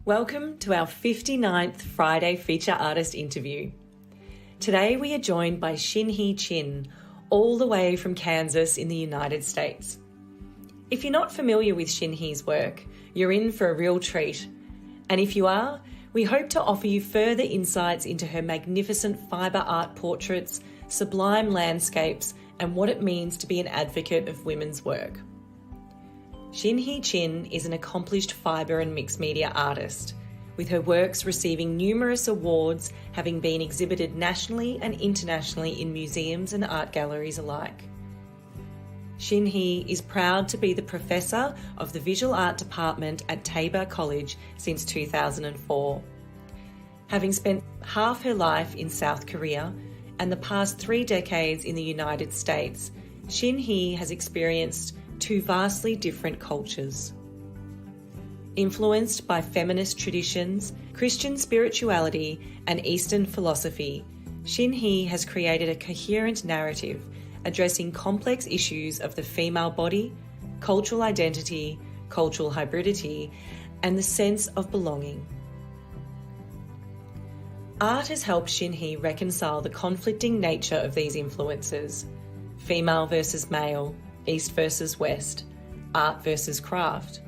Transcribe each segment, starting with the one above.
Welcome to our 59th Friday feature artist interview. Today we are joined by Shin-Hee Chin, all the way from Kansas in the United States. If you're not familiar with Shin-Hee's work, you're in for a real treat. And if you are, we hope to offer you further insights into her magnificent fibre art portraits, sublime landscapes, and what it means to be an advocate of women's work. Shin-Hee Chin is an accomplished fibre and mixed media artist, with her works receiving numerous awards, having been exhibited nationally and internationally in museums and art galleries alike. Shin-Hee is proud to be the Professor of the Visual Art Department at Tabor College since 2004. Having spent half her life in South Korea and the past 3 decades in the United States, Shin-Hee has experienced two vastly different cultures. Influenced by feminist traditions, Christian spirituality, and Eastern philosophy, Shin-Hee has created a coherent narrative addressing complex issues of the female body, cultural identity, cultural hybridity, and the sense of belonging. Art has helped Shin-Hee reconcile the conflicting nature of these influences: female versus male, East versus West, art versus craft.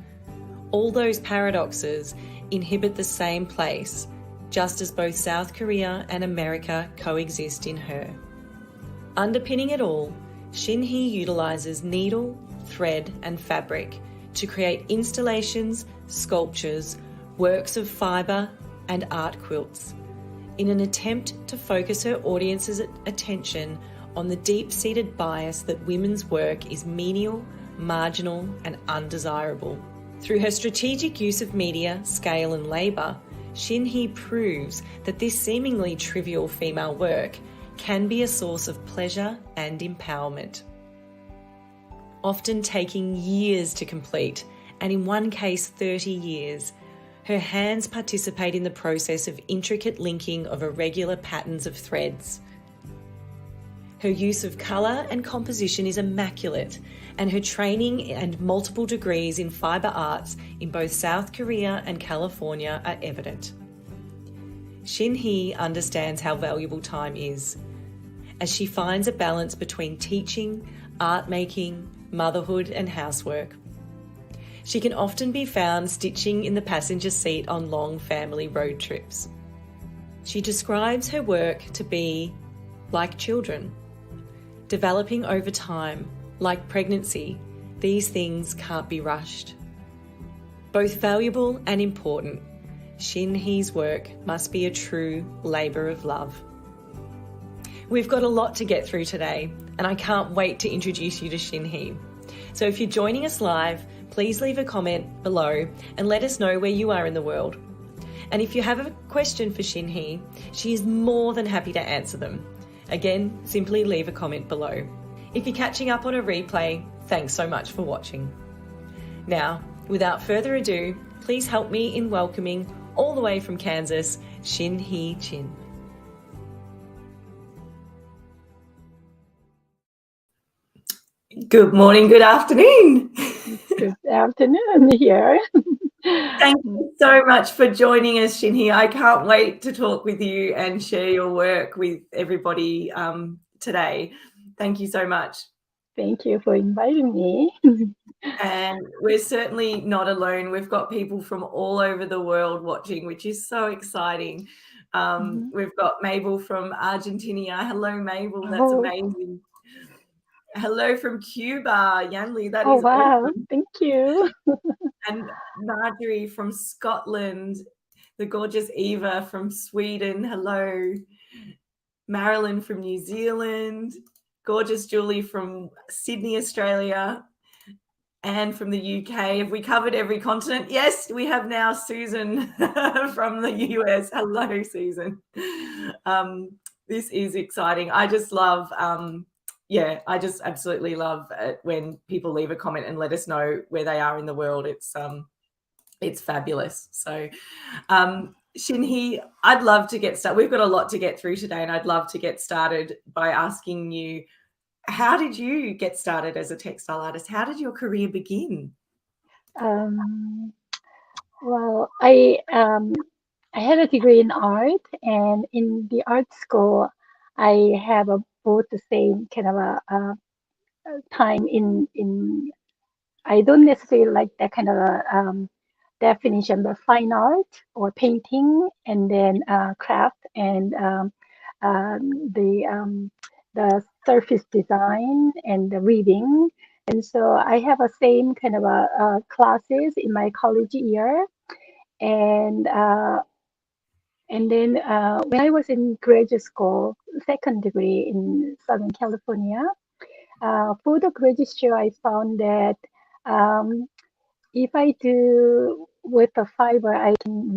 All those paradoxes inhibit the same place, just as both South Korea and America coexist in her. Underpinning it all, Shin-Hee utilises needle, thread and fabric to create installations, sculptures, works of fibre and art quilts, in an attempt to focus her audience's attention on the deep-seated bias that women's work is menial, marginal and undesirable. Through her strategic use of media, scale and labour, Shin-Hee proves that this seemingly trivial female work can be a source of pleasure and empowerment. Often taking years to complete, and in one case 30 years, her hands participate in the process of intricate linking of irregular patterns of threads. Her use of colour and composition is immaculate, and her training and multiple degrees in fibre arts in both South Korea and California are evident. Shin-Hee understands how valuable time is, as she finds a balance between teaching, art making, motherhood and housework. She can often be found stitching in the passenger seat on long family road trips. She describes her work to be like children, developing over time. Like pregnancy, these things can't be rushed. Both valuable and important, Shin-Hee's work must be a true labour of love. We've got a lot to get through today, and I can't wait to introduce you to Shin-Hee. So if you're joining us live, please leave a comment below and let us know where you are in the world. And if you have a question for Shin-Hee, she is more than happy to answer them. Again, simply leave a comment below. If you're catching up on a replay, thanks so much for watching. Now, without further ado, please help me in welcoming, all the way from Kansas, Shin-Hee Chin. Good morning, good afternoon. Good afternoon here. Thank you so much for joining us, Shin-Hee. I can't wait to talk with you and share your work with everybody today. Thank you so much. Thank you for inviting me. And we're certainly not alone. We've got people from all over the world watching, which is so exciting. We've got Mabel from Argentina. Hello, Mabel. That's amazing. Hello from Cuba, Yanli. That is wow. awesome. Thank you. And Marjorie from Scotland. The gorgeous Eva from Sweden. Hello. Marilyn from New Zealand. Gorgeous Julie from Sydney, Australia. Anne from the UK. Have we covered every continent? Yes, we have now Susan from the US. Hello, Susan. This is exciting. I just love, I just absolutely love it when people leave a comment and let us know where they are in the world. It's fabulous. So, Shin-Hee, I'd love to get started. We've got a lot to get through today, and I'd love to get started by asking you, how did you get started as a textile artist? How did your career begin? Well, I had a degree in art, and in the art school, I have a, both the same kind of a time in. I don't necessarily like that kind of a definition, but fine art or painting, and then craft and the surface design and the weaving. And so I have a same kind of a, classes in my college year, and then when I was in graduate school, second degree in Southern California, for the graduate school, I found that if I do with the fiber, I can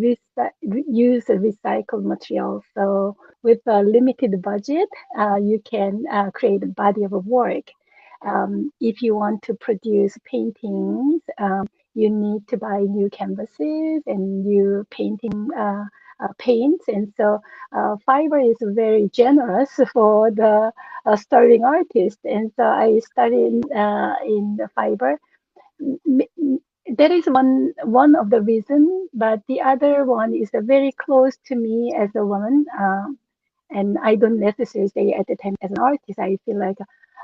use a recycled material. So with a limited budget, you can create a body of work. If you want to produce paintings, you need to buy new canvases and new painting paints. And so fiber is very generous for the starting artist. And so I studied in the fiber. That is one of the reason, but the other one is very close to me as a woman, and I don't necessarily say at the time as an artist. I feel like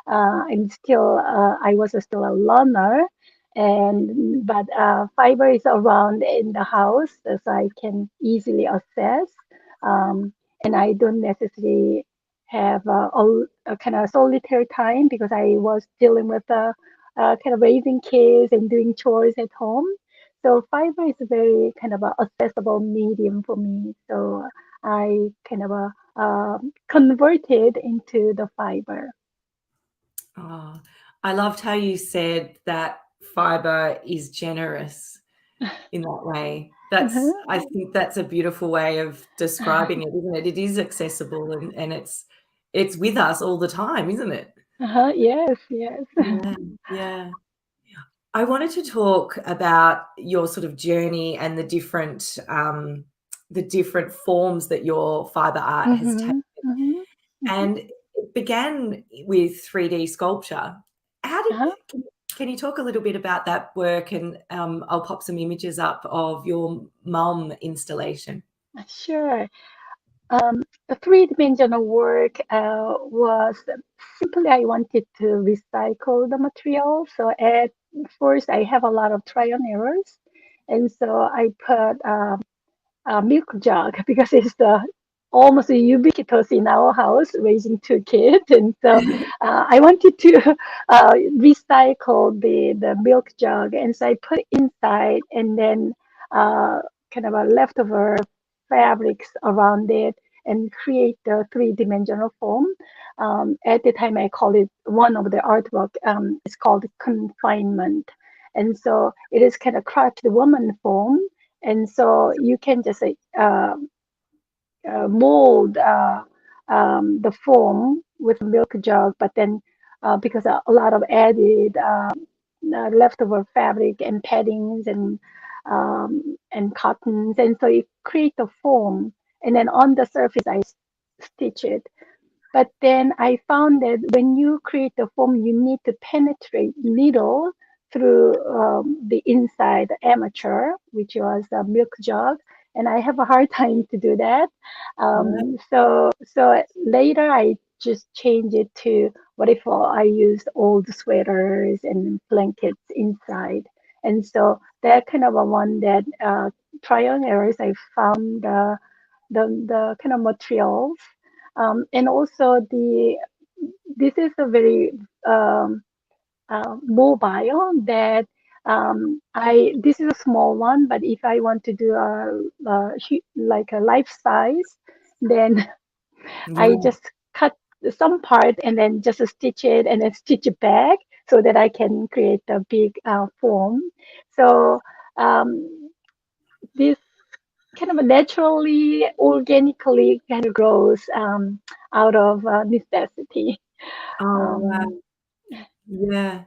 I was still a learner, and but fiber is around in the house, so I can easily access, um, and I don't necessarily have a kind of solitary time because I was dealing with kind of raising kids and doing chores at home. So fiber is a very kind of a accessible medium for me. So I kind of converted into the fiber. Oh, I loved how you said that fiber is generous in that way. Uh-huh. I think that's a beautiful way of describing it, isn't it? It is accessible and it's with us all the time, isn't it? Uh-huh. Yes, yes. Yeah, yeah. I wanted to talk about your sort of journey and the different forms that your fiber art has taken. Mm-hmm. Mm-hmm. Mm-hmm. And it began with 3D sculpture. How did Uh-huh. can you talk a little bit about that work? And I'll pop some images up of your mum installation. Sure. The three-dimensional work was simply I wanted to recycle the material. So at first I have a lot of trial and errors. And so I put milk jug because it's almost ubiquitous in our house raising two kids. And so I wanted to recycle the milk jug. And so I put inside and then uh, kind of a leftover fabrics around it and create the three-dimensional form. At the time, I call it one of the artwork. It's called Confinement. And so it is kind of crafted woman form, and so you can just mold the foam with milk jug, but then because a lot of added leftover fabric and paddings and cottons, and so you create the foam, and then on the surface I stitch it. But then I found that when you create the foam, you need to penetrate needle through the inside the armature, which was a milk jug, and I have a hard time to do that. Yeah. So later I just changed it to what if I used old sweaters and blankets inside, and so that kind of a one that trial and errors I found the kind of materials, and also the this is a very um, mobile that I this is a small one, but if I want to do like a life size, then I Yeah. just cut some part and then just stitch it and then stitch it back so that I can create a big form. So this kind of naturally, organically kind of grows out of necessity. Oh, wow. Um, Yeah.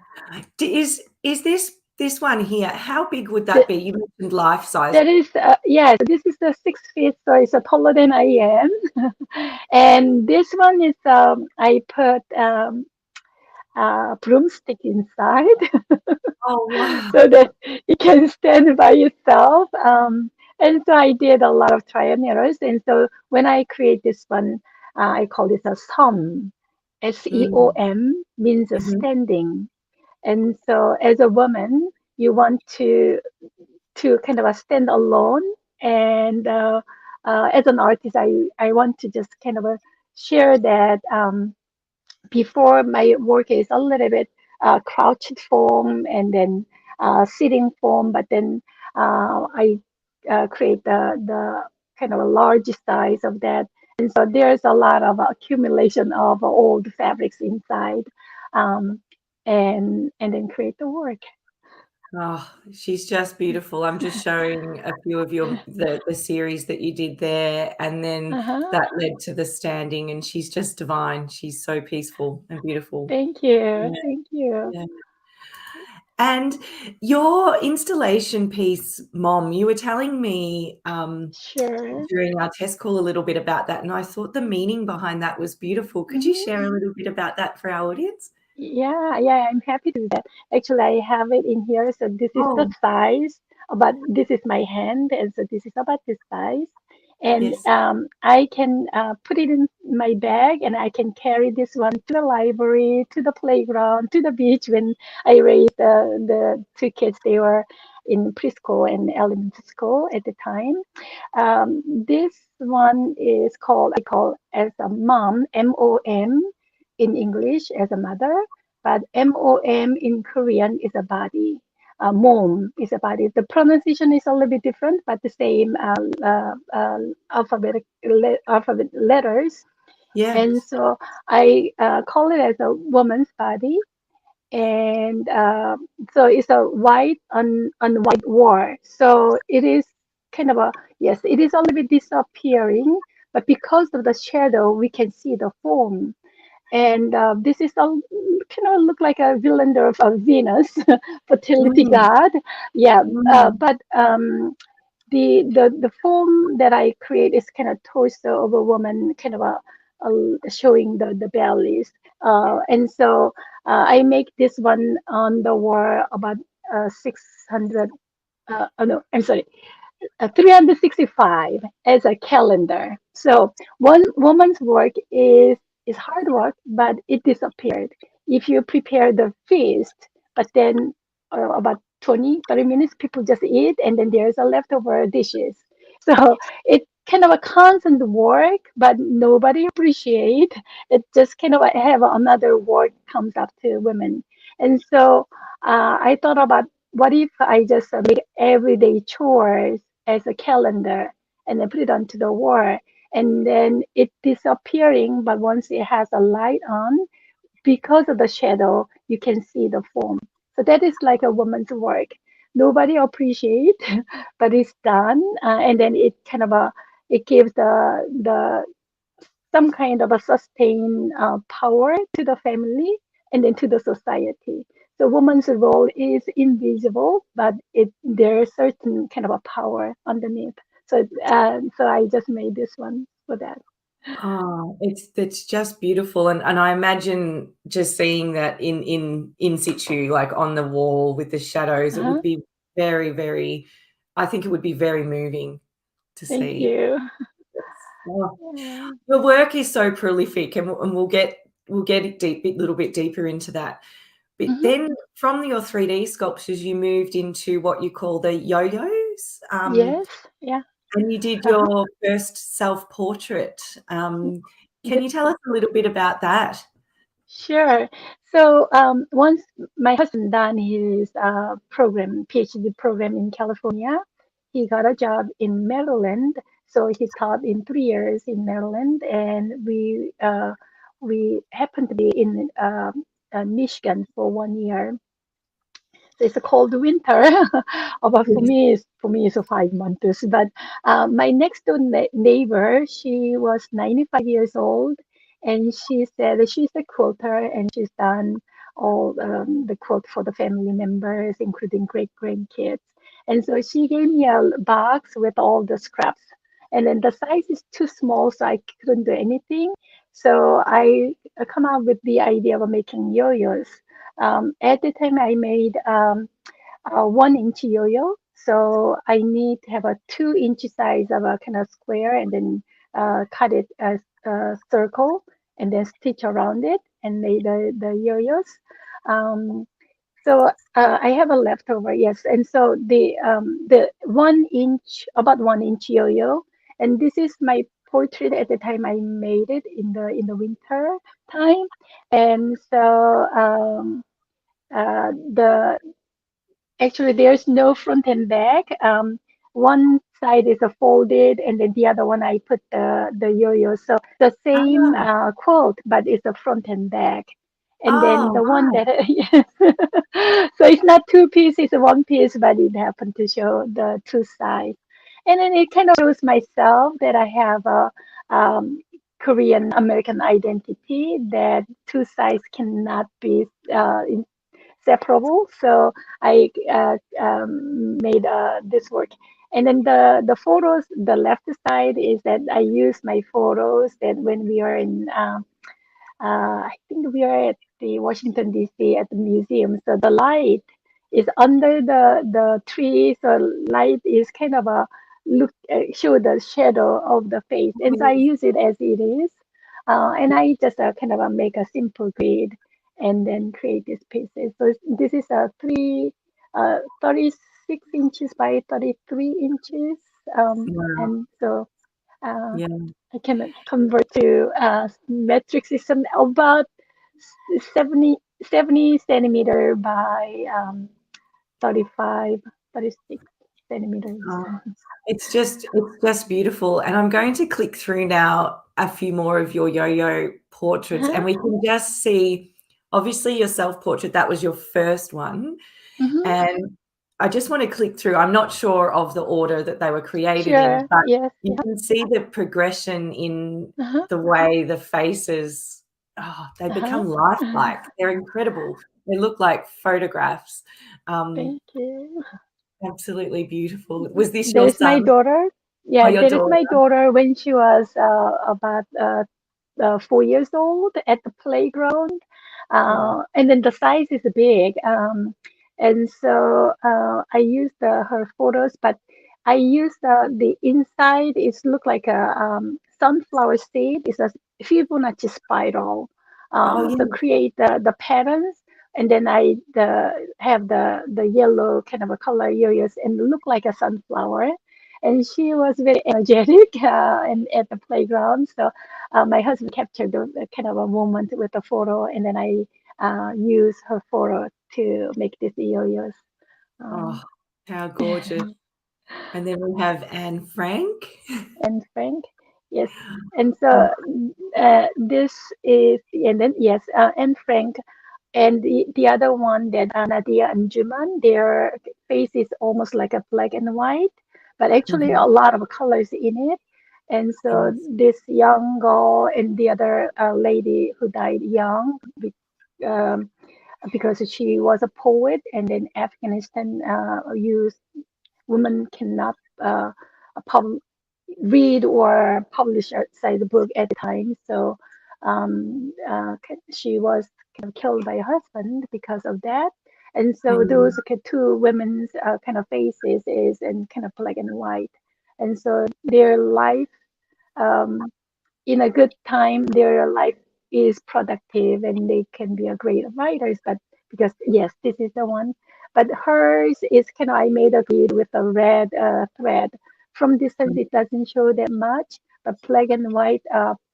Is this one here? How big would that the, be? You mentioned life size. that is, yes, this is the 6 feet, so it's taller than I am. And this one is, I put broomstick inside Oh, wow. so that it can stand by itself. And so I did a lot of trial and errors. And so when I create this one, I call this a SEOM. Mm, SEOM means a mhm. standing. And so as a woman, you want to kind of stand alone. And as an artist, I want to just kind of share that. Before my work is a little bit crouched form and then sitting form, but then I create the kind of a large size of that. And so there's a lot of accumulation of old fabrics inside, um, and then create the work. Oh, she's just beautiful. I'm just showing a few of the series that you did there, and then Uh-huh. that led to the standing, and she's just divine. She's so peaceful and beautiful. Thank you. Yeah, Thank you. yeah. And your installation piece, Mom, you were telling me Sure. during our test call a little bit about that, and I thought the meaning behind that was beautiful. Could you Mhm. share a little bit about that for our audience? Yeah, I'm happy to do that. Actually, I have it in here. So this is the Oh, size, but this is my hand, and so this is about this size. And yes. I can put it in my bag, and I can carry this one to the library, to the playground, to the beach. When I raised the two kids, they were in preschool and elementary school at the time. This one is called, I call as a mom, M-O-M in English as a mother, but M-O-M in Korean is a body. Mom is a body. The pronunciation is a little bit different, but the same alphabet letters. And Yes. so I call it as a woman's body, and so it's a white on white war. So it is kind of a, yes, it is a little bit disappearing, but because of the shadow, we can see the form. And this is a kind of look like a villain of Venus, fertility Mm, god. Yeah, mm. but the form that I create is kind of torso of a woman, kind of showing the bellies. And so I make this one on the wall about 600. Oh no, I'm sorry, 365 as a calendar. So one woman's work is hard work, but it disappeared. If you prepare the feast, but then about 20, 30 minutes, people just eat, and then there's a leftover dishes. So it's kind of a constant work, but nobody appreciate. It just kind of have another work comes up to women. And so I thought about what if I just make everyday chores as a calendar and then put it onto the wall, and then it disappearing, but once it has a light on, because of the shadow you can see the form. So that is like a woman's work. Nobody appreciate but it's done, and then it kind of a, it gives the some kind of a sustained power to the family and then to the society. So woman's role is invisible, but it there is certain kind of a power underneath. So I just made this one for that. Oh, it's just beautiful, and I imagine just seeing that in situ, like on the wall with the shadows, it Uh-huh. would be very, very I think it would be very moving to Thank see. you. Oh, Yeah. your work is so prolific, and we'll get a little bit deeper into that. But Hmm. then from your 3D sculptures, you moved into what you call the yo-yos, Yes. Yeah. and you did Uh-huh. your first self-portrait. Can Th- you tell us a little bit about that? Sure. So once my husband done his program, PhD program in California, he got a job in Maryland. So he taught in 3 years in Maryland, and we happened to be in Michigan for 1 year. So it's a cold winter, but Yes. for me it's a 5 months. But my next door neighbor, she was 95 years old, and she said that she's a quilter and she's done all the quilt for the family members, including great grandkids. And so she gave me a box with all the scraps. And then the size is too small, so I couldn't do anything. So I come up with the idea of making yo-yos. At the time, I made a 1 inch yo-yo. So I need to have a 2 inch size of a kind of square and then cut it as a circle and then stitch around it and made the yo-yos. Um, so I have a leftover, yes. And so the 1 inch, about 1 inch yo-yo, and this is my portrait at the time I made it in the winter time. And so the actually, there's no front and back. One side is a folded, and then the other one I put the yo-yo. So the same Ah, quilt, but it's a front and back. And then oh, the one right. that yes, so it's not two piece, it's one piece, but it happened to show the two sides. And then it kind of shows myself that I have a Korean American identity that two sides cannot be separable. So I made this work. And then the photos, the left side is that I use my photos that when we are in, I think we are at the Washington D.C. at the museum. So the light is under the tree. So light is kind of a look show the shadow of the face, and so I use it as it is. And I just kind of make a simple grid and then create these pieces. So this is a 36 inches by 33 inches. Wow. And so uh, Yeah. I can convert to metric system about 70 centimeter by 35, 36 centimeters. Oh, it's just beautiful. And I'm going to click through now a few more of your yo-yo portraits, Uh-huh. and we can just see, obviously, your self-portrait, that was your first one. Hmm. And I just want to click through. I'm not sure of the order that they were created in, Sure. but Yes. you Yeah. can see the progression in Uh-huh. the way the faces, oh, they Uh-huh. become lifelike. They're incredible. They look like photographs. Um, Thank you. Absolutely beautiful. Was this your There's my son daughter. or Yeah, your there is daughter? my daughter when she was about 4 years old at the playground. Oh, And then the size is big. And so I used her photos, but I used the inside. It's look like a sunflower seed. It's a Fibonacci spiral. oh So yeah. create the patterns, and then I have the yellow kind of a color yo-yos and look like a sunflower. And she was very energetic and at the playground. So my husband captured the kind of a moment with a photo, and then I use her photo to make these yo-yos. Oh, Um, how gorgeous. And then we have Anne Frank. and Frank, yes. And Oh, so this is, and then yes, and Frank. And the other one that Nadia and Juman, their face is almost like a black and white, but actually a mhm. lot of colors in it. And so Yes. this young girl and the other lady who died young um, because she was a poet, and then Afghanistan used women cannot pub- read or publish outside the book at the time. So she was kind of killed by her husband because of that. And so Mm. those two women's kind of faces is in kind of black and white. And so their life um, in a good time, their life is productive and they can be a great writers. But because yes, this is the one. But hers is kind of I made a grid with a red thread. From distance, it doesn't show that much, but black and white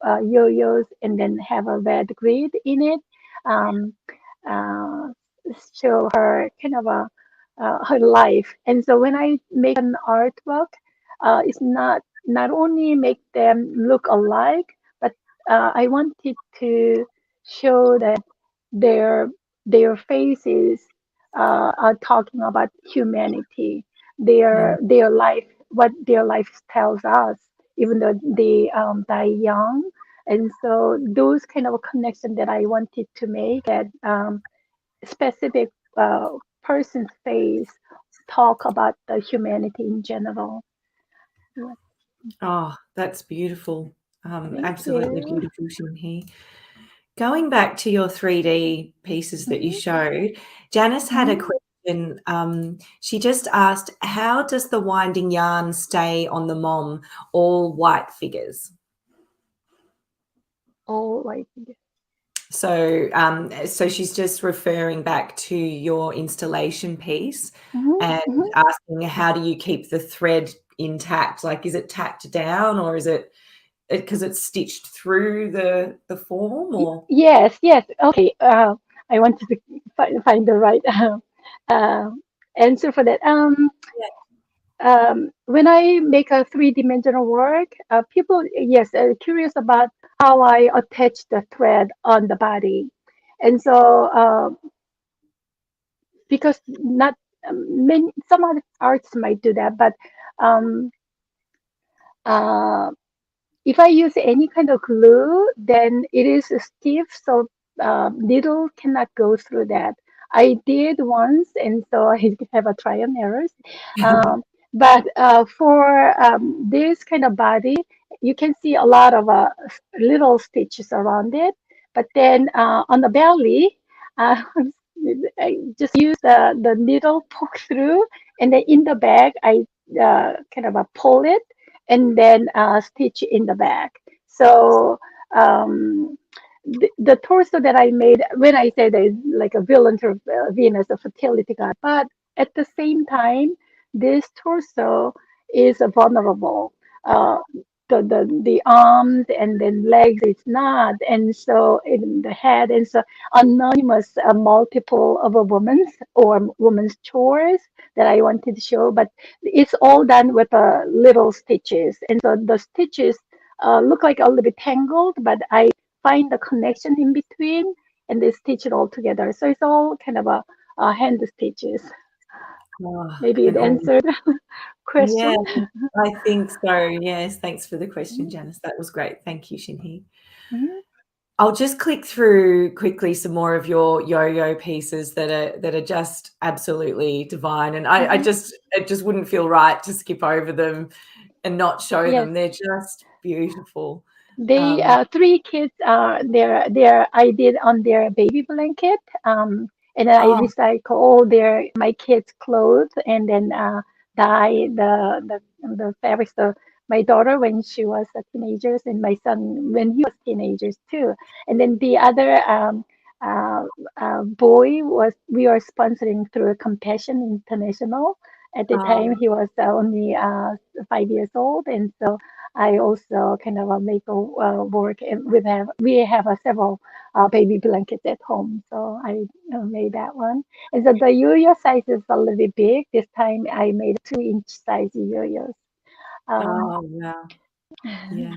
yo-yos and then have a red grid in it. Um, uh, Show her kind of a her life. And so when I make an artwork, it's not only make them look alike, but I wanted to show that their their faces are talking about humanity, Yeah. their life, what their life tells us, even though they die young. And so those kind of connection that I wanted to make that specific person's face talk about the humanity in general. Yeah. Oh, that's beautiful. Thank Absolutely you. beautiful, Shin-Hee. Going back to your 3D pieces that you Mhm, showed, Janice had a mhm. question. She just asked, how does the winding yarn stay on the mom, all white figures? All right. So she's just referring back to your installation piece Mhm, and mhm. asking, how do you keep the thread intact? Like, is it tacked down, or is it because it's stitched through the form, or? Yes, yes. Okay. I wanted to find the right uh, answer for that. When I make a three-dimensional work, people, yes, are curious about how I attach the thread on the body. And so, because not many, some other artists might do that, but um, uh, if I use any kind of glue, then it is stiff, so needle cannot go through that. I did once, and so I have a trial and errors. Um, but for this kind of body, you can see a lot of little stitches around it. But then on the belly, uh, I just use the needle poke through, and then in the back, I kind of pull it and then stitch in the back. So um, the torso that I made, when I say that is like a villain of Venus, a fertility god, but at the same time, this torso is vulnerable. Uh, the arms and then legs is not, and so in the head, and so anonymous multiple of a woman's or woman's chores that I wanted to show, but it's all done with little stitches, and so the stitches look like a little bit tangled, but I find the connection in between and they stitch it all together. So it's all kind of a hand stitches. Oh, Maybe it and all, answered yeah, question. I think so. Yes, thanks for the question, Mhm, Janice. That was great. Thank you, Shinhee. mhm. I'll just click through quickly some more of your yo-yo pieces that are just absolutely divine, and I Mhm. just it just wouldn't feel right to skip over them and not show Yes. them. They're just beautiful. They Um, three kids their I did on their baby blanket, and then I oh, recycle all their my kids' clothes and then dye the fabrics. So my daughter when she was a teenager and my son when he was teenagers too. And then the other uh, boy was we were sponsoring through Compassion International. At the time oh, he was only 5 years old, and so I also kind of make a work and we have several baby blankets at home, so I made that one. And so the yo-yo size is a little bit big. This time I made 2-inch size yo-yos. Um, oh, wow. Yeah.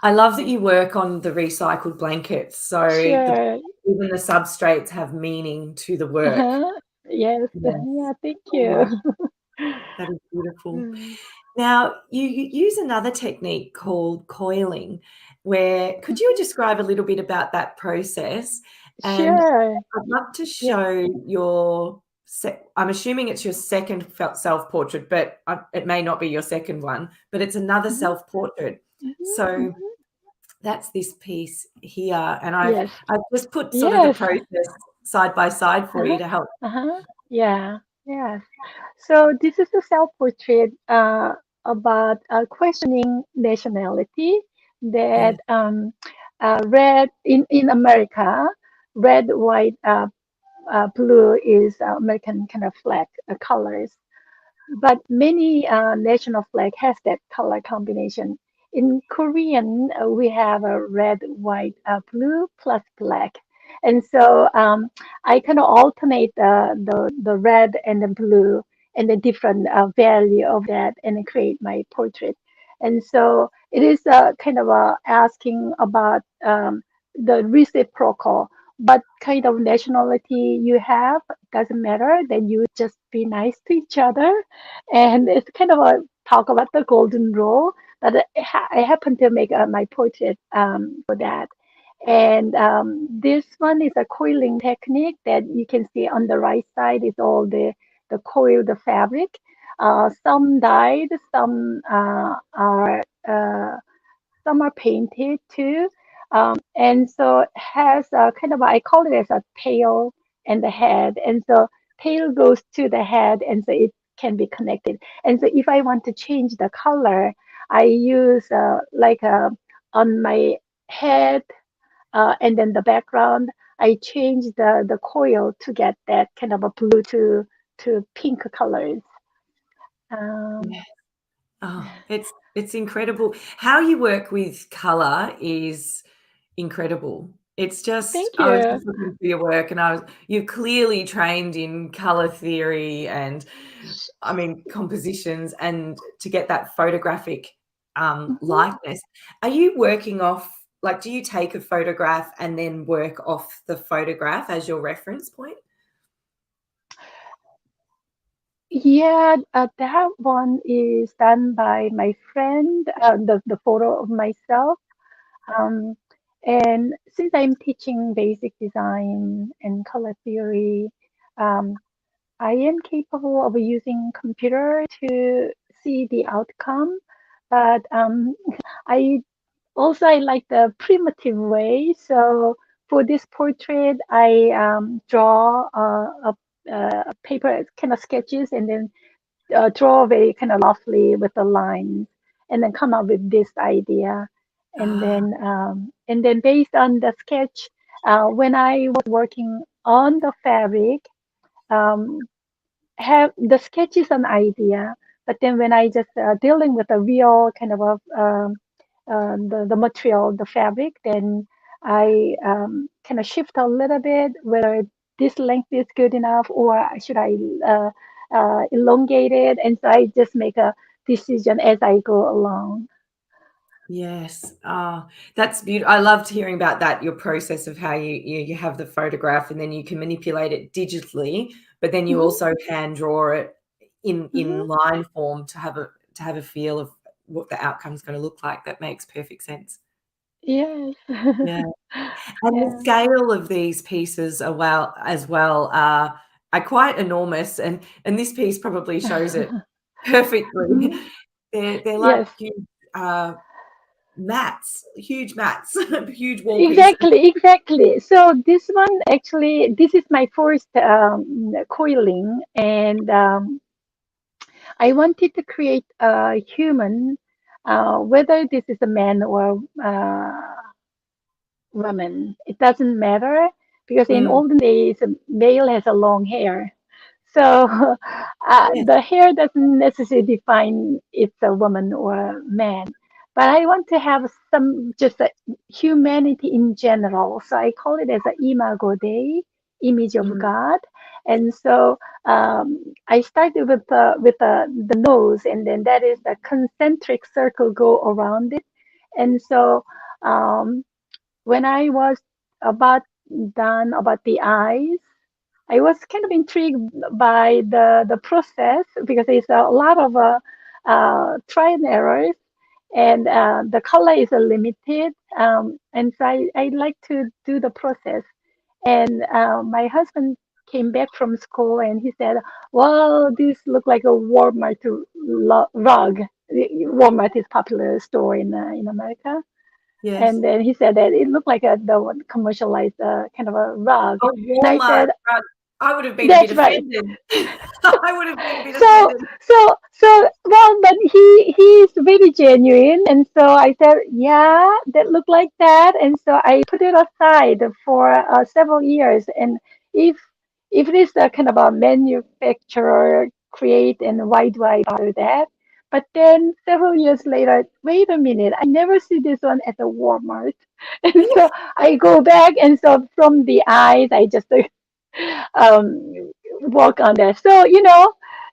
I love that you work on the recycled blankets, so sure. even the substrates have meaning to the work. Uh-huh. Yes. Yes. Yeah. Thank I you. love that is beautiful. Mm. Now, you use another technique called coiling, where could you Mhm. describe a little bit about that process? And Sure. I'd love to Yes. show your I'm assuming it's your second self-portrait, but it may not be your second one, but it's another Mhm. self-portrait. Mhm. So Mhm. that's this piece here, and Yes. I've just put sort of the Yes. process side by side for you Uh-huh. to help. Uh-huh. Yeah. Yes. So this is a self-portrait about questioning nationality that Yeah. red in America, red, white, blue is American kind of flag colors. But many national flag has that color combination. In Korean, we have a red, white, blue plus black. And so I kind of alternate the red and the blue and the different value of that and then create my portrait. And so it is kind of asking about the reciprocal, what kind of nationality you have, doesn't matter, then you just be nice to each other and it's kind of a talk about the golden rule. But I happen to make my portrait for that. And this one is a coiling technique that you can see on the right side is all the coiled fabric. Some dyed, some are some are painted too. And so it has a kind of, I call it as a tail and the head. And so tail goes to the head, and so it can be connected. And so if I want to change the color, I use like on my head and then the background, I change the coil to get that kind of a blue to pink colors. Um, Yeah. Oh, it's incredible. How you work with color is incredible. It's just, thank I was you. just looking through your work and you're clearly trained in color theory and I mean compositions and to get that photographic Mhm. likeness. Are you working off, like, do you take a photograph and then work off the photograph as your reference point? Yeah, that one is done by my friend, the photo of myself. Um, and since I'm teaching basic design and color theory, um, I am capable of using computer to see the outcome. But I also I like the primitive way. So for this portrait, I draw a paper kind of sketches and then draw very kind of roughly with the lines and then come up with this idea. Ah, And then based on the sketch, when I was working on the fabric, um, have the sketch is an idea, but then when I just dealing with a real kind of a the material, the fabric, then I kind of shift a little bit whether this length is good enough or should I elongate it, and so I just make a decision as I go along. yes. Ah, that's beautiful. I loved hearing about that, your process of how you have the photograph and then you can manipulate it digitally, but then you Hmm. also hand draw it in Hmm. line form to have a feel of what the outcome's going to look like. That makes perfect sense. Yes. Yeah. And the Yeah. scale of these pieces are quite enormous, and this piece probably shows it perfectly. Mhm. They're like Yes. huge mats, huge mats, huge wall pieces. Exactly. So this one actually, this is my first coiling, and I wanted to create a human, whether this is a man or woman. It doesn't matter because in Mm, olden days, a male has a long hair. So yes. the hair doesn't necessarily define it's a woman or a man. But I want to have some just a humanity in general. So I call it as a imago Dei, image of Mm, God. And so I started with the nose, and then that is the concentric circle go around it. And so um, when I was about done about the eyes, I was kind of intrigued by the process because it's a lot of try and errors, and the color is limited. And so I like to do the process. And my husband came back from school and he said, "Well, this look like a Walmart rug. Walmart is popular store in America." yes. And then he said that it looked like the one commercialized kind of a rug. A And I Walmart said, rug. I would have been a bit "That's right." offended. I would have been a bit So, offended. well, but he's very genuine, and so I said, yeah, that looked like that, and so I put it aside for several years. And if if it is a kind of a manufacturer create, and why do I bother that? But then several years later, wait a minute, I never see this one at the Walmart, and so I go back, and so from the eyes, I just um, work on that. So,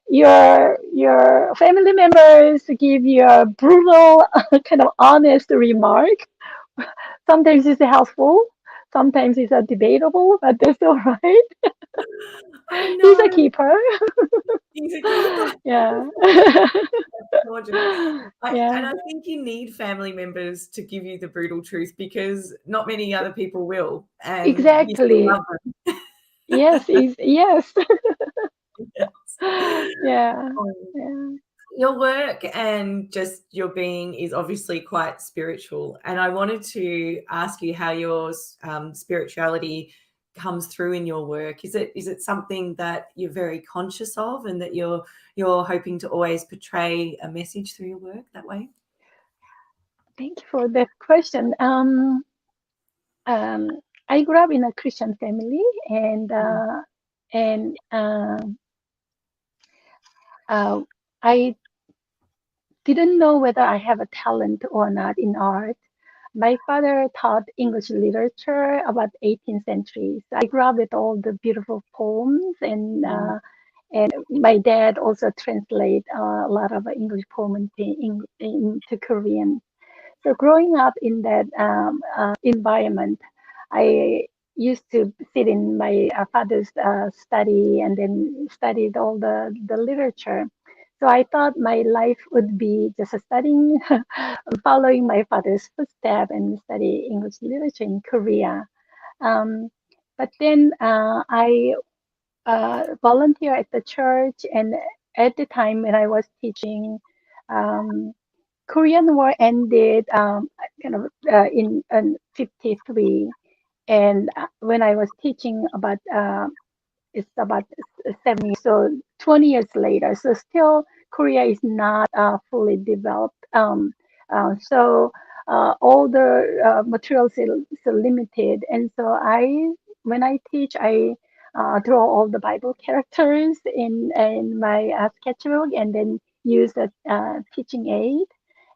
your family members give you a brutal, kind of honest remark. Sometimes it's helpful, sometimes it's debatable, but that's all right. I He's a know. keeper. He's a keeper. Yeah. Gorgeous. And Yeah. I think you need family members to give you the brutal truth because not many other people will, and you still Exactly. love Yes. Yes. them. Yes. Yeah. Oh, Yeah. your work and just your being is obviously quite spiritual, and I wanted to ask you how your spirituality comes through in your work. Is it something that you're very conscious of, and that you're hoping to always portray a message through your work that way? Thank you for that question. Um, I grew up in a Christian family, and and I didn't know whether I have a talent or not in art. My father taught English literature about 18th century. So I grew up with all the beautiful poems, and my dad also translate a lot of English poems into Korean. So growing up in that environment, I used to sit in my father's study and then studied all the literature. So I thought my life would be just studying, following my father's footsteps and study English literature in Korea. Um, but then I volunteer at the church, and at the time when I was teaching, um, Korean War ended kind of in 53, and when I was teaching about it's about 70, so 20 years later, so still Korea is not fully developed. So all the materials is limited, and so when I teach, I draw all the Bible characters in my sketchbook, and then use a teaching aid,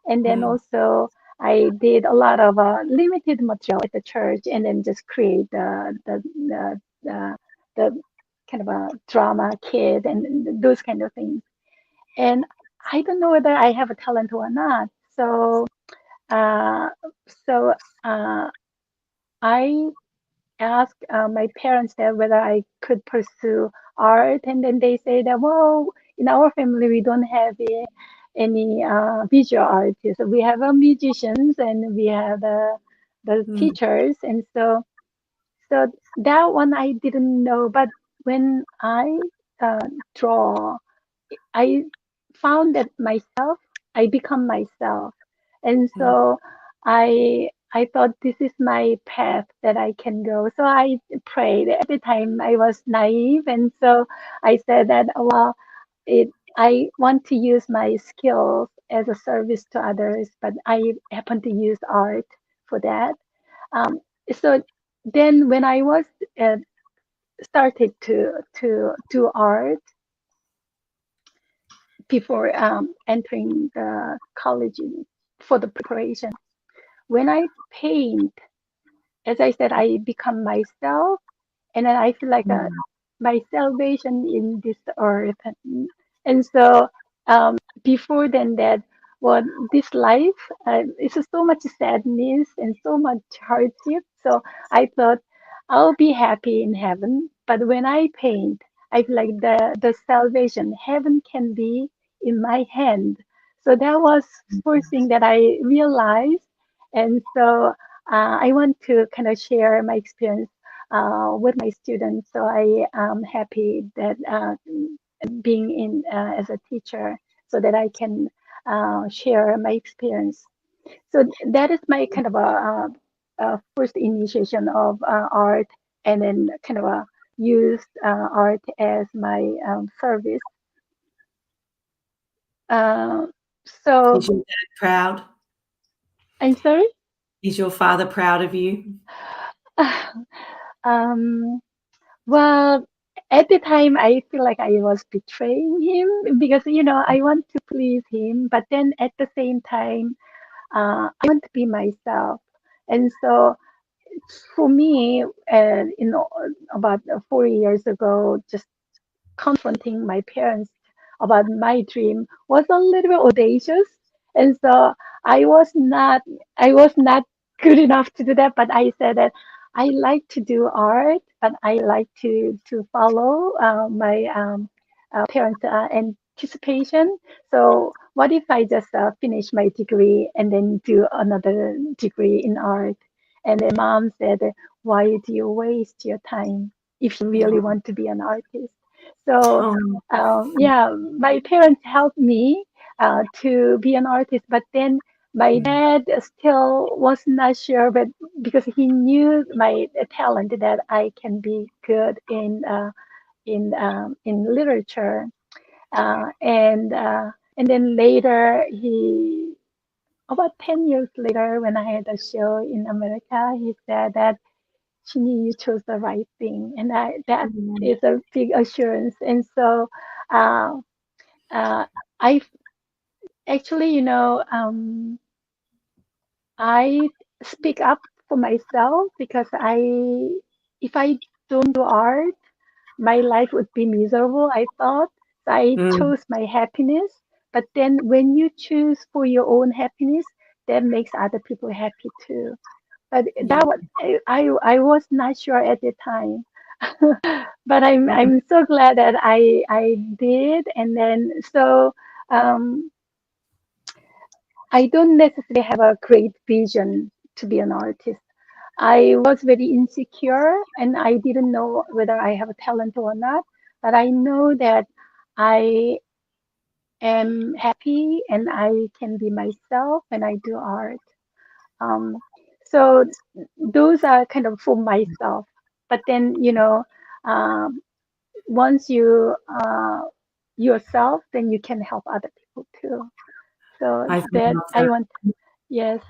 and then Mm, also I did a lot of limited material at the church, and then just create the kind of a drama kid and those kind of things. And I don't know whether I have a talent or not. Uh, so uh, I asked my parents that whether I could pursue art, and then they say that, well, in our family we don't have any visual artists. We have musicians, and we have the mm, teachers, and so that one I didn't know. But when I draw, I found that I become myself. And mm, so I thought this is my path that I can go. So I prayed. At the time I was naive, and so I said that, well, I want to use my skills as a service to others, but I happen to use art for that. Um, so then when I was uh, started to do art before entering the college for the preparation. When I paint, as I said, I become myself, and then I feel like mm, my salvation in this earth. And so before then, that well, this life is so much sadness and so much hardship. So I thought I'll be happy in heaven. But when I paint, I feel like the salvation, heaven can be in my hand. So that was first thing that I realized. And so I want to kind of share my experience with my students. So I am happy that being in as a teacher, so that I can share my experience. So that is my kind of a first initiation of art, and then kind of used art as my service. Uh, so Is your dad proud? I'm sorry. Is your father proud of you? um, well, at the time, I feel like I was betraying him because, I want to please him, but then at the same time, I want to be myself. And so for me, about 4 years ago, just confronting my parents about my dream was a little bit audacious. And so I was not I was not good enough to do that, but I said that I like to do art, but I like to follow my parents' anticipation. So what if I just finish my degree and then do another degree in art? And then mom said, why do you waste your time if you really Oh, want to be an artist? So oh, yeah, my parents helped me to be an artist. But then my dad still was not sure, but because he knew my talent that I can be good in literature, and then later he about 10 years later when I had a show in America, he said that Shin-Hee, you chose the right thing, and that is a big assurance. And so uh, uh, I actually, I speak up for myself because if I don't do art, my life would be miserable, I thought. So I Mm, chose my happiness. But then when you choose for your own happiness, that makes other people happy too. But yeah. that was I was not sure at the time. But I'm so glad that I did. And then so um I don't necessarily have a great vision to be an artist. I was very insecure and I didn't know whether I have a talent or not. But I know that I am happy and I can be myself when I do art. Um, so those are kind of for myself. But then, um, once you yourself, then you can help other people too. So I that love I that. want, yes.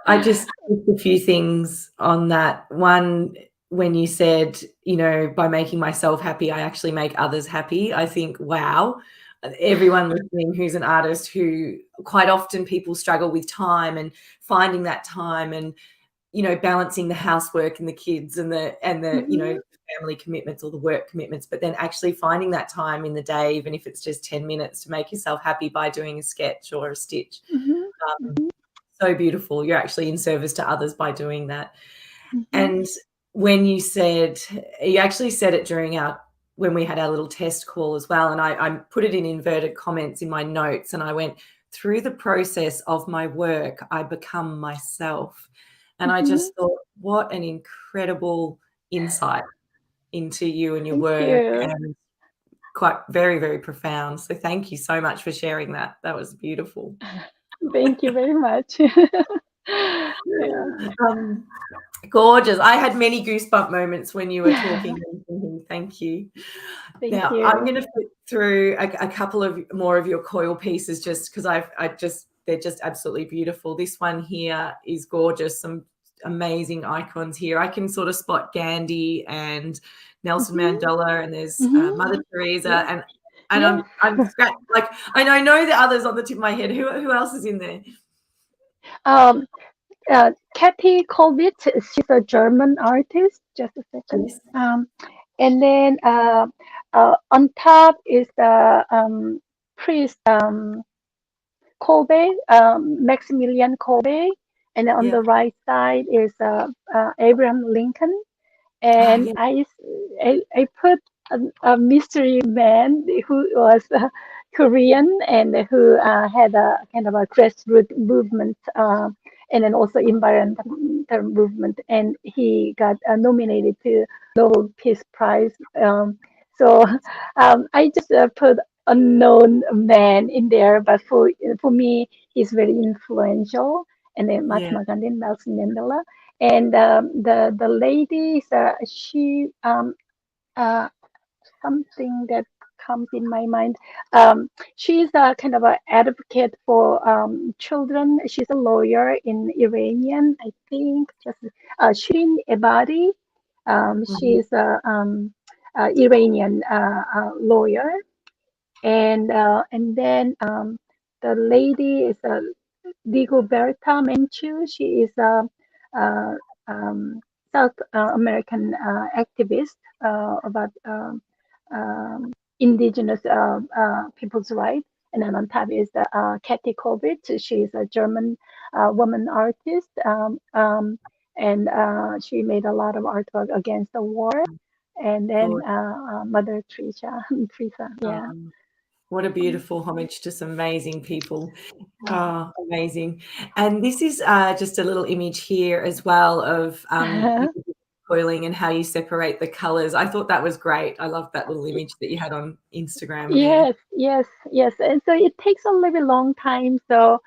I just a few things on that. One, when you said, by making myself happy, I actually make others happy. I think, wow, everyone listening who's an artist, who quite often people struggle with time and finding that time, and balancing the housework and the kids and the Hmm. family commitments or the work commitments, but then actually finding that time in the day, even if it's just 10 minutes, to make yourself happy by doing a sketch or a stitch. Hmm. Um, so beautiful. You're actually in service to others by doing that. Hmm. And when you actually said it when we had our little test call as well, and I put it in inverted comments in my notes, and I went, through the process of my work, I become myself. And I Hmm. just thought, what an incredible insight into you and your Thank work, you. and quite very, very profound. So thank you so much for sharing that. That was beautiful. Thank you very much. Yeah. Um, Gorgeous. I had many goosebump moments when you were talking. Thank you. Thank Now, I'm you. going to flip through a couple of more of your coil pieces, just because they're just absolutely beautiful. This one here is gorgeous. Some amazing icons here. I can sort of spot Gandhi and Nelson Hmm. Mandela, and there's Hmm. Mother Teresa, Yeah. and Yeah. I'm scratched. Like, I know the others on the tip of my head. Who else is in there? Um, Kathy Kollwitz, she's a German artist. Just a second. Yes. And then on top is the priest Kolbe, Maximilian Kolbe, and then on Yeah. the right side is Abraham Lincoln. Ah, And yeah. I put a mystery man who was Korean and who had a kind of a grassroots movement and then also environmental movement, and he got nominated to Nobel Peace Prize. So I just put unknown man in there, but for me, he's very influential. And then Yeah. Mahatma Gandhi and Nelson Mandela. And the lady, she uh, something that comes in my mind. She's a kind of an advocate for children. She's a lawyer in Iranian, I think. Just Shirin Ebadi. Mhm. She's a Iranian lawyer, and then the lady is Rigoberta Menchú. She is a South American activist about indigenous people's rights. And then on top is Kathy Kollwitz. She is a German woman artist, and she made a lot of artwork against the war. And then Good. Mother Teresa, Teresa, yeah. What a beautiful homage to some amazing people. Oh, amazing. And this is just a little image here as well of coiling and how you separate the colors. I thought that was great. I loved that little image that you had on Instagram there. Yes, yes, yes. And so it takes a little bit long time. So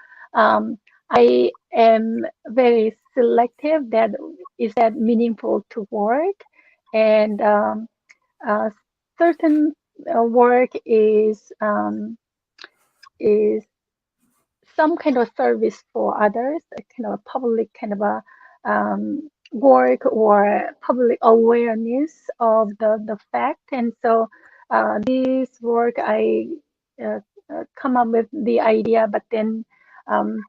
I am very selective that is that meaningful to work, and uh, certain work is some kind of service for others, a kind of a public kind of a work or public awareness of the fact. And so this work, I uh, come up with the idea, but then um,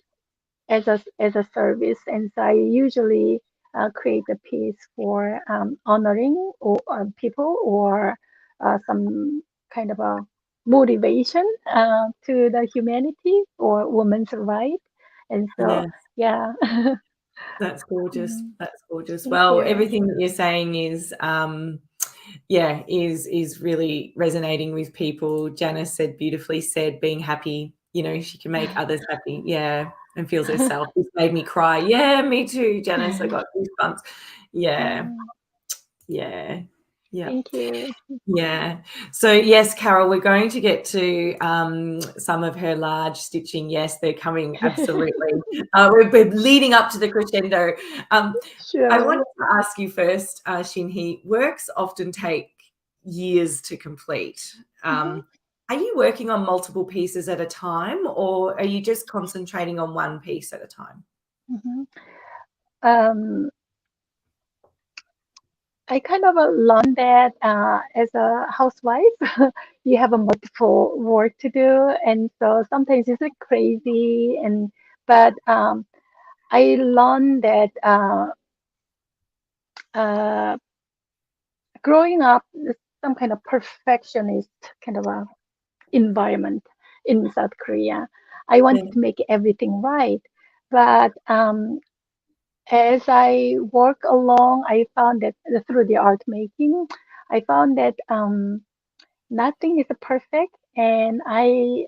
as a service. And so I usually create a piece for honoring or people or some kind of a motivation to the humanity or women's right. And so, Yes, yeah. that's gorgeous. Mm, That's gorgeous. thank Well, you. everything that you're saying is yeah, is really resonating with people. Janice said beautifully said, being happy, you know, she can make others happy. Yeah. And feels herself. This made me cry. Yeah, me too, Janice. I got goosebumps. Yeah. Mm, Yeah. Yeah. thank you. Yeah. So yes, Carol, we're going to get to some of her large stitching. Yes, they're coming. Absolutely. We're leading up to the crescendo. I Sure. wanted to ask you first, Shin-Hee, works often take years to complete. Mhm, Are you working on multiple pieces at a time, or are you just concentrating on one piece at a time? mhm. Um, I kind of learned that as a housewife, you have a multiple work to do, and so sometimes it's like crazy. And but I learned that uh, growing up, with some kind of perfectionist kind of a environment in South Korea. I Yeah. wanted to make everything right, but as I work along, I found that through the art making, I found that nothing is perfect, and I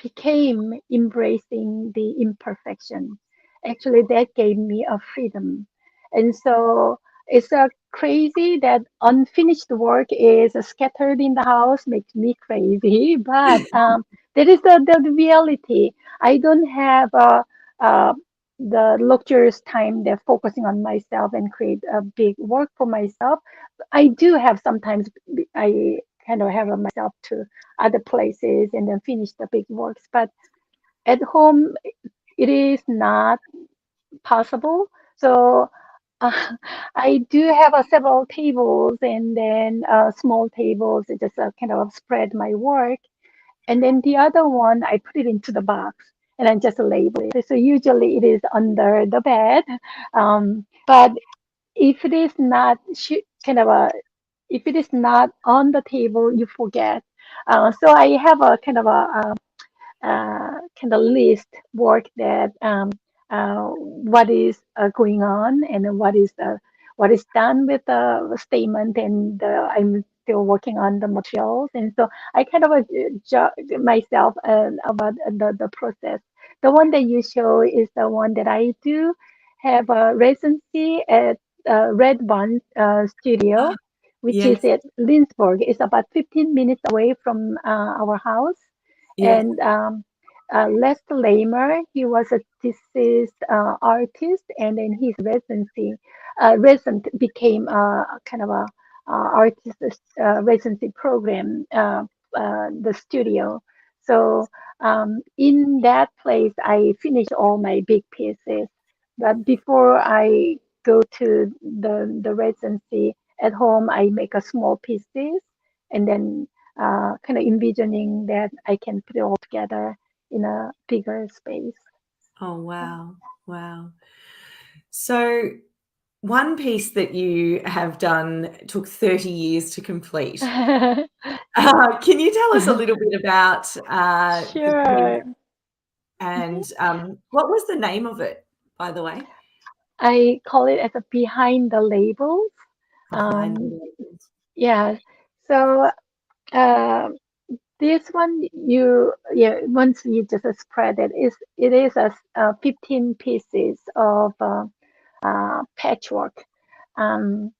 became embracing the imperfection. Actually, that gave me a freedom. And so it's crazy that unfinished work is scattered in the house, makes me crazy. But that is the reality. I don't have the luxurious time there focusing on myself and create a big work for myself. I do have sometimes I kind of have myself to other places and then finish the big works. But at home, it is not possible. So uh, I do have several tables and then small tables that just kind of spread my work. And then the other one, I put it into the box and I just label it. So usually it is under the bed. But if it is not kind of if it is not on the table, you forget. So I have a kind of list work that what is going on and then what is done with the statement and I'm still working on the materials, and so I kind of judge myself about the process. The one that you show is the one that I do have a residency at Red Barn Studio, which is Yes. at Lindsborg. It's about 15 minutes away from our house. Yes. And Lester Lamer, he was a deceased artist, and then his resident became kind of a artist residency program, the studio. So in that place, I finished all my big pieces. But before I go to the residency at home, I make a small pieces and then kind of envisioning that I can put it all together in a bigger space. Oh, wow. Wow. So one piece that you have done took 30 years to complete. Can you tell us a little bit about the piece Sure. Mhm. and what was the name of it, by the way? I call it as a behind the labels. Behind the Um, Labels. yeah. So uh, this one, once you just spread it is a 15 pieces of patchwork. Um,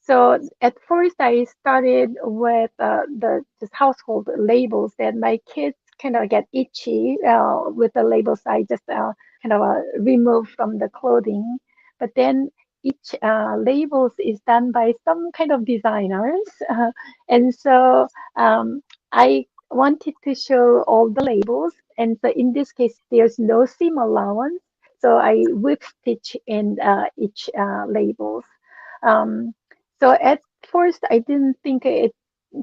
so at first I started with the just household labels that my kids kind of get itchy with the labels. I just kind of remove from the clothing. But then each labels is done by some kind of designers, and so I wanted to show all the labels. And so in this case, there's no seam allowance. So I whip stitch in each labels. Um, so at first, I didn't think it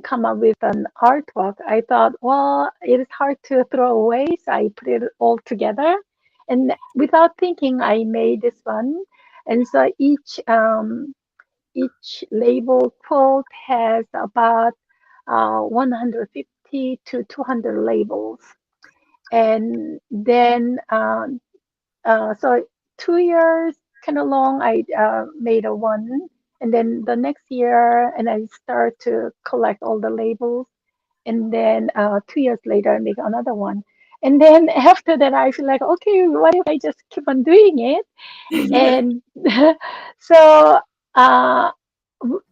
come up with an artwork. I thought, well, it is hard to throw away, so I put it all together. And without thinking, I made this one. And so each label quilt has about 150 to 200 labels. And then so 2 years kind of long, I made a one, and then the next year, and I start to collect all the labels, and then 2 years later, I make another one, and then after that, I feel like, okay, what if I just keep on doing it? And so, uh,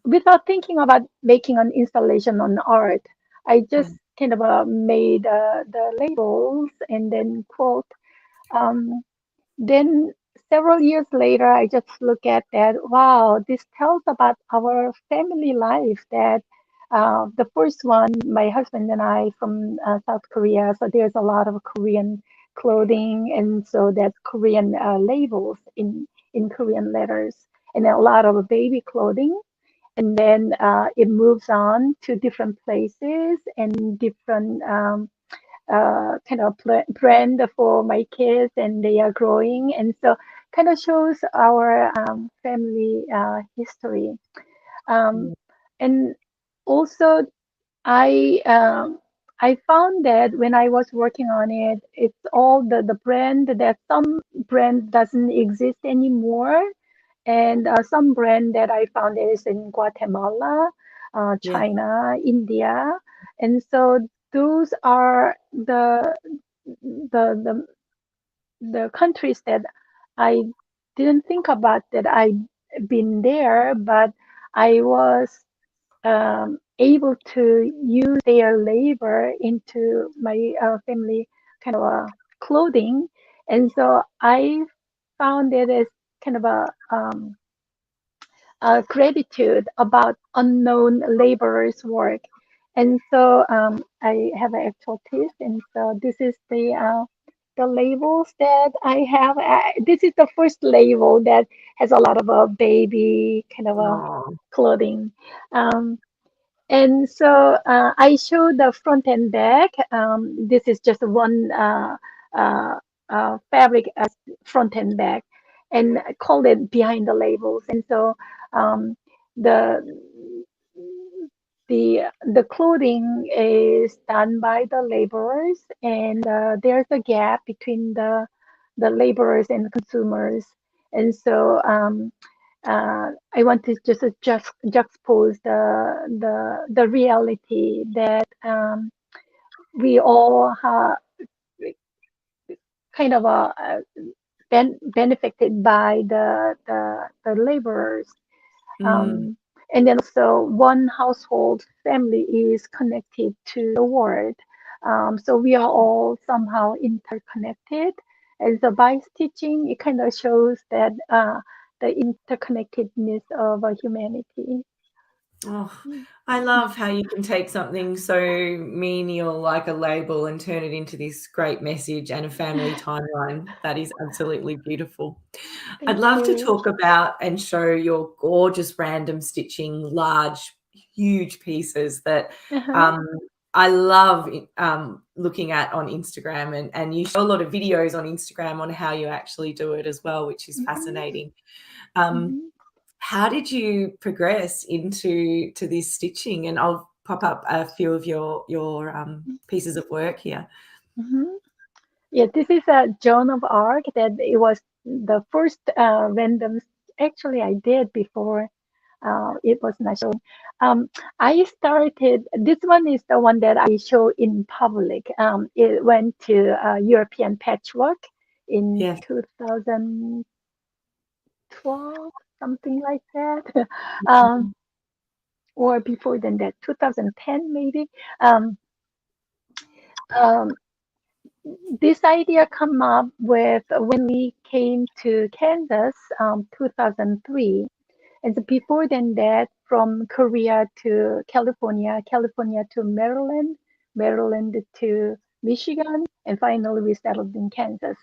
without thinking about making an installation on art, I just kind of made the labels and then quote. Um, then several years later, I just look at that. Wow, this tells about our family life. That the first one, my husband and I from South Korea, so there's a lot of Korean clothing, and so that's Korean labels in Korean letters, and a lot of baby clothing. And then it moves on to different places and different kind of brand for my kids, and they are growing, and so kind of shows our family history. Um, and also, I um, I found that when I was working on it, it's all the brand that some brand doesn't exist anymore, and some brand that I found is in Guatemala, Yeah. China, India, and so those are the the countries that I didn't think about that I've been there, but I was able to use their labor into my family kind of clothing, and so I found it as kind of a gratitude about unknown laborers' work. And so I have an actual piece, and so this is the labels that I have. This is the first label that has a lot of baby kind of Oh, clothing. Um, and so I show the front and back. This is just one uh, fabric as front and back, and I call it behind the labels. And so um, the the clothing is done by the laborers, and there's a gap between the laborers and consumers. And so I want to just juxtapose the reality that we all have kind of benefited by the laborers. mm. Um, and then also one household family is connected to the world. So we are all somehow interconnected. And so by stitching, it kind of shows that the interconnectedness of humanity. Oh, I love how you can take something so menial like a label and turn it into this great message and a family timeline. That is absolutely beautiful. I'd Thank love to you. talk about and show your gorgeous random stitching, large, huge pieces that Uh-huh. um, I love looking at on Instagram. And you show a lot of videos on Instagram on how you actually do it as well, which is Mhm, fascinating. Um, mhm, how did you progress into this stitching? And I'll pop up a few of your pieces of work here. mhm. Yeah, this is a Joan of Arc that it was the first random. Actually, I did before it was not shown. I started. This one is the one that I show in public. It went to European Patchwork in Yes. 2012. something like that. um, or before than that, 2010 maybe. Um, um, this idea come up with when we came to Kansas, 2003. And so before then that, from Korea to California, California to Maryland, Maryland to Michigan, and finally we settled in Kansas.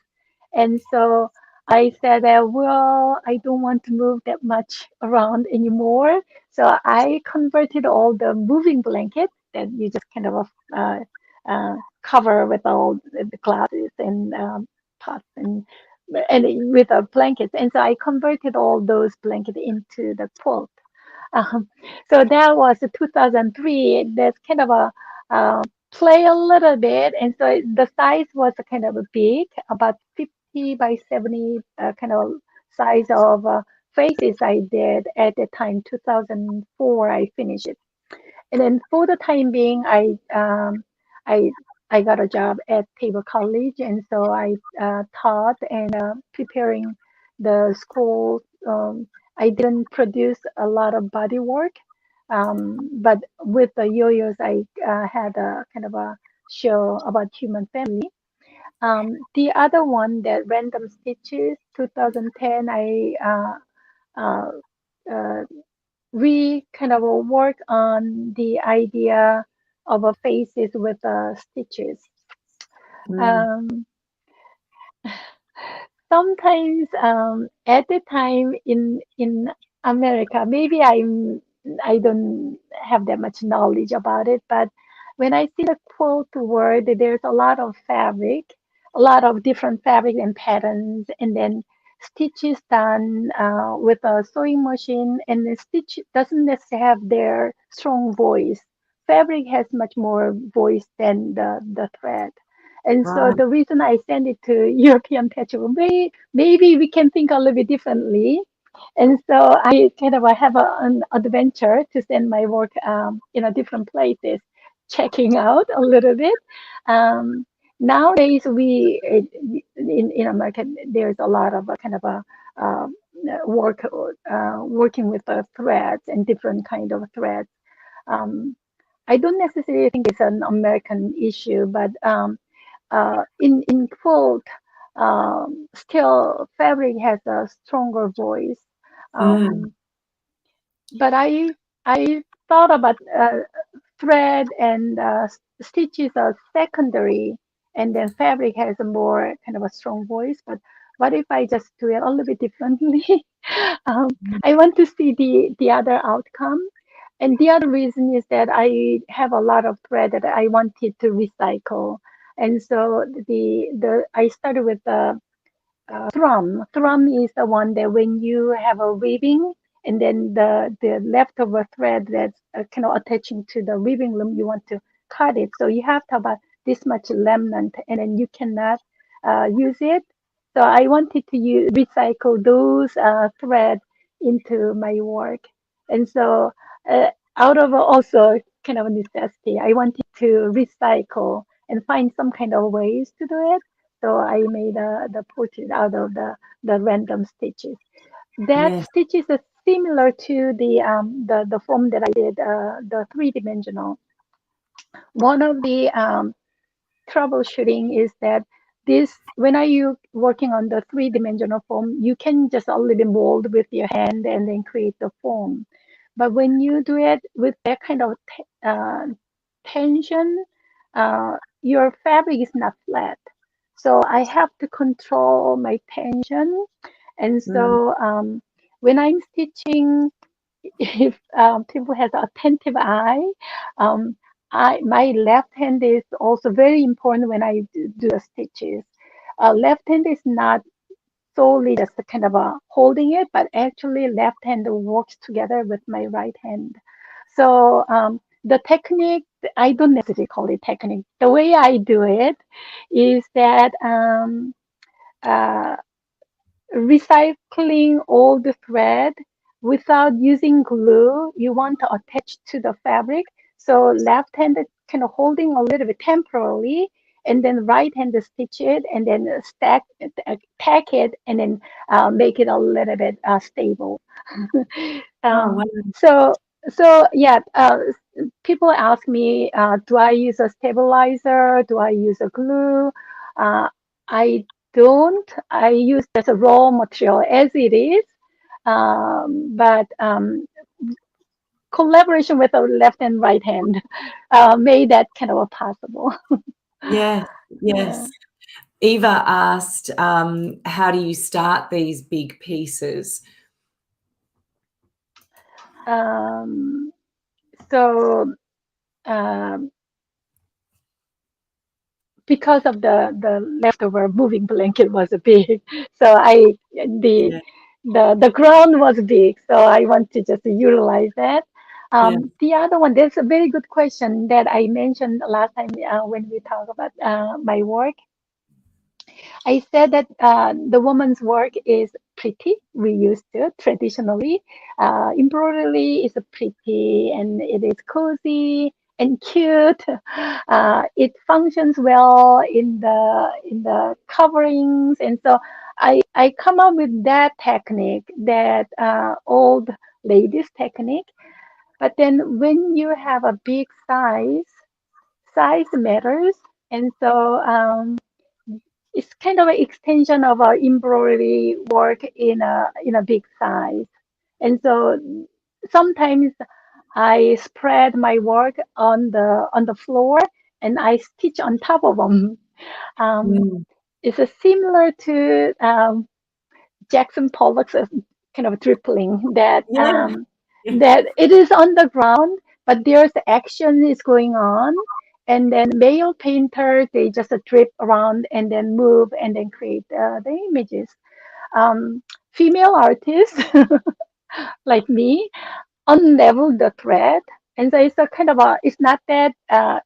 And so I said, well, I don't want to move that much around anymore. So I converted all the moving blankets that you just kind of uh, cover with all the glasses and pots and with blankets. And so I converted all those blankets into the quilt. Um, so that was 2003. That's kind of a play a little bit, and so the size was kind of a big, about 50 by 70 kind of size of faces I did at the time, 2004. I finished it. And then for the time being, I I got a job at Tabor College, and so I taught and preparing the school. I didn't produce a lot of body work, but with the yo-yos, I had a kind of a show about human family. The other one, that Random Stitches, 2010, I uh, uh, we kind of work on the idea of a faces with stitches. Mm. Um, sometimes at the time in America, maybe I don't have that much knowledge about it, but when I see the quilt word, there's a lot of fabric, a lot of different fabric and patterns, and then stitches done with a sewing machine, and the stitch doesn't necessarily have their strong voice. Fabric has much more voice than the thread. And so Right. the reason I send it to European Patchwork, maybe we can think a little bit differently. And so I kind of have an adventure to send my work in a different places, checking out a little bit. Um, nowadays, in America, there's a lot of kind of a working with threads and different kind of threads. Um, I don't necessarily think it's an American issue, but in quilt, still fabric has a stronger voice. Mm. Um, but I thought about thread and stitches are secondary, and then fabric has a more kind of a strong voice. But what if I just do it a little bit differently? um, I want to see the other outcome. And the other reason is that I have a lot of thread that I wanted to recycle. And so the I started with the thrum. Thrum is the one that when you have a weaving and then the leftover thread that's kind of attaching to the weaving loom, you want to cut it. So you have to have about this much remnant, and then you cannot use it. So I wanted to recycle those thread into my work, and so out of also kind of a necessity, I wanted to recycle and find some kind of ways to do it. So I made the portrait out of the random stitches. That Yes. stitches is similar to the form that I did, the three-dimensional. One of the troubleshooting is that this when are you working on the three-dimensional form, you can just only mold with your hand and then create the form. But when you do it with that kind of tension, your fabric is not flat. So I have to control my tension. And Mm. so when I'm stitching, if people has attentive eye, um, my left hand is also very important when I do the stitches. Left hand is not solely just a kind of a holding it, but actually left hand works together with my right hand. So the technique, I don't necessarily call it technique. The way I do it is that uh, recycling all the thread without using glue. You want to attach to the fabric. So left hand is kind of holding a little bit temporarily, and then right hand stitch it, and then tack it, and then make it a little bit stable. Oh, um, wow. so so yeah, people ask me, do I use a stabilizer? Do I use a glue? Uh, I don't. I use just a raw material as it is. But collaboration with the left and right hand made that kind of possible. Yes, Yeah. yes. Eva asked, how do you start these big pieces? Um, so um, because of the leftover moving blanket was big, so the Yeah, the ground was big, so I want to just utilize that. yeah. The other one, there's a very good question that I mentioned last time when we talk about my work. I said that the woman's work is pretty. We used to traditionally. Embroidery is pretty and it is cozy and cute. It functions well in the coverings, and so I come up with that technique, that old ladies technique. But then when you have a big size matters, and so. It's kind of an extension of our embroidery work in a big size. And so sometimes I spread my work on the floor and I stitch on top of them. Um, Mm. it's similar to Jackson Pollock's kind of dribbling, Yeah, yeah. that it is on the ground, but there's action is going on, and then male painters they just drip around and then move and then create the images. Female artists like me unlevel the thread. And so it's a kind of a, it's not that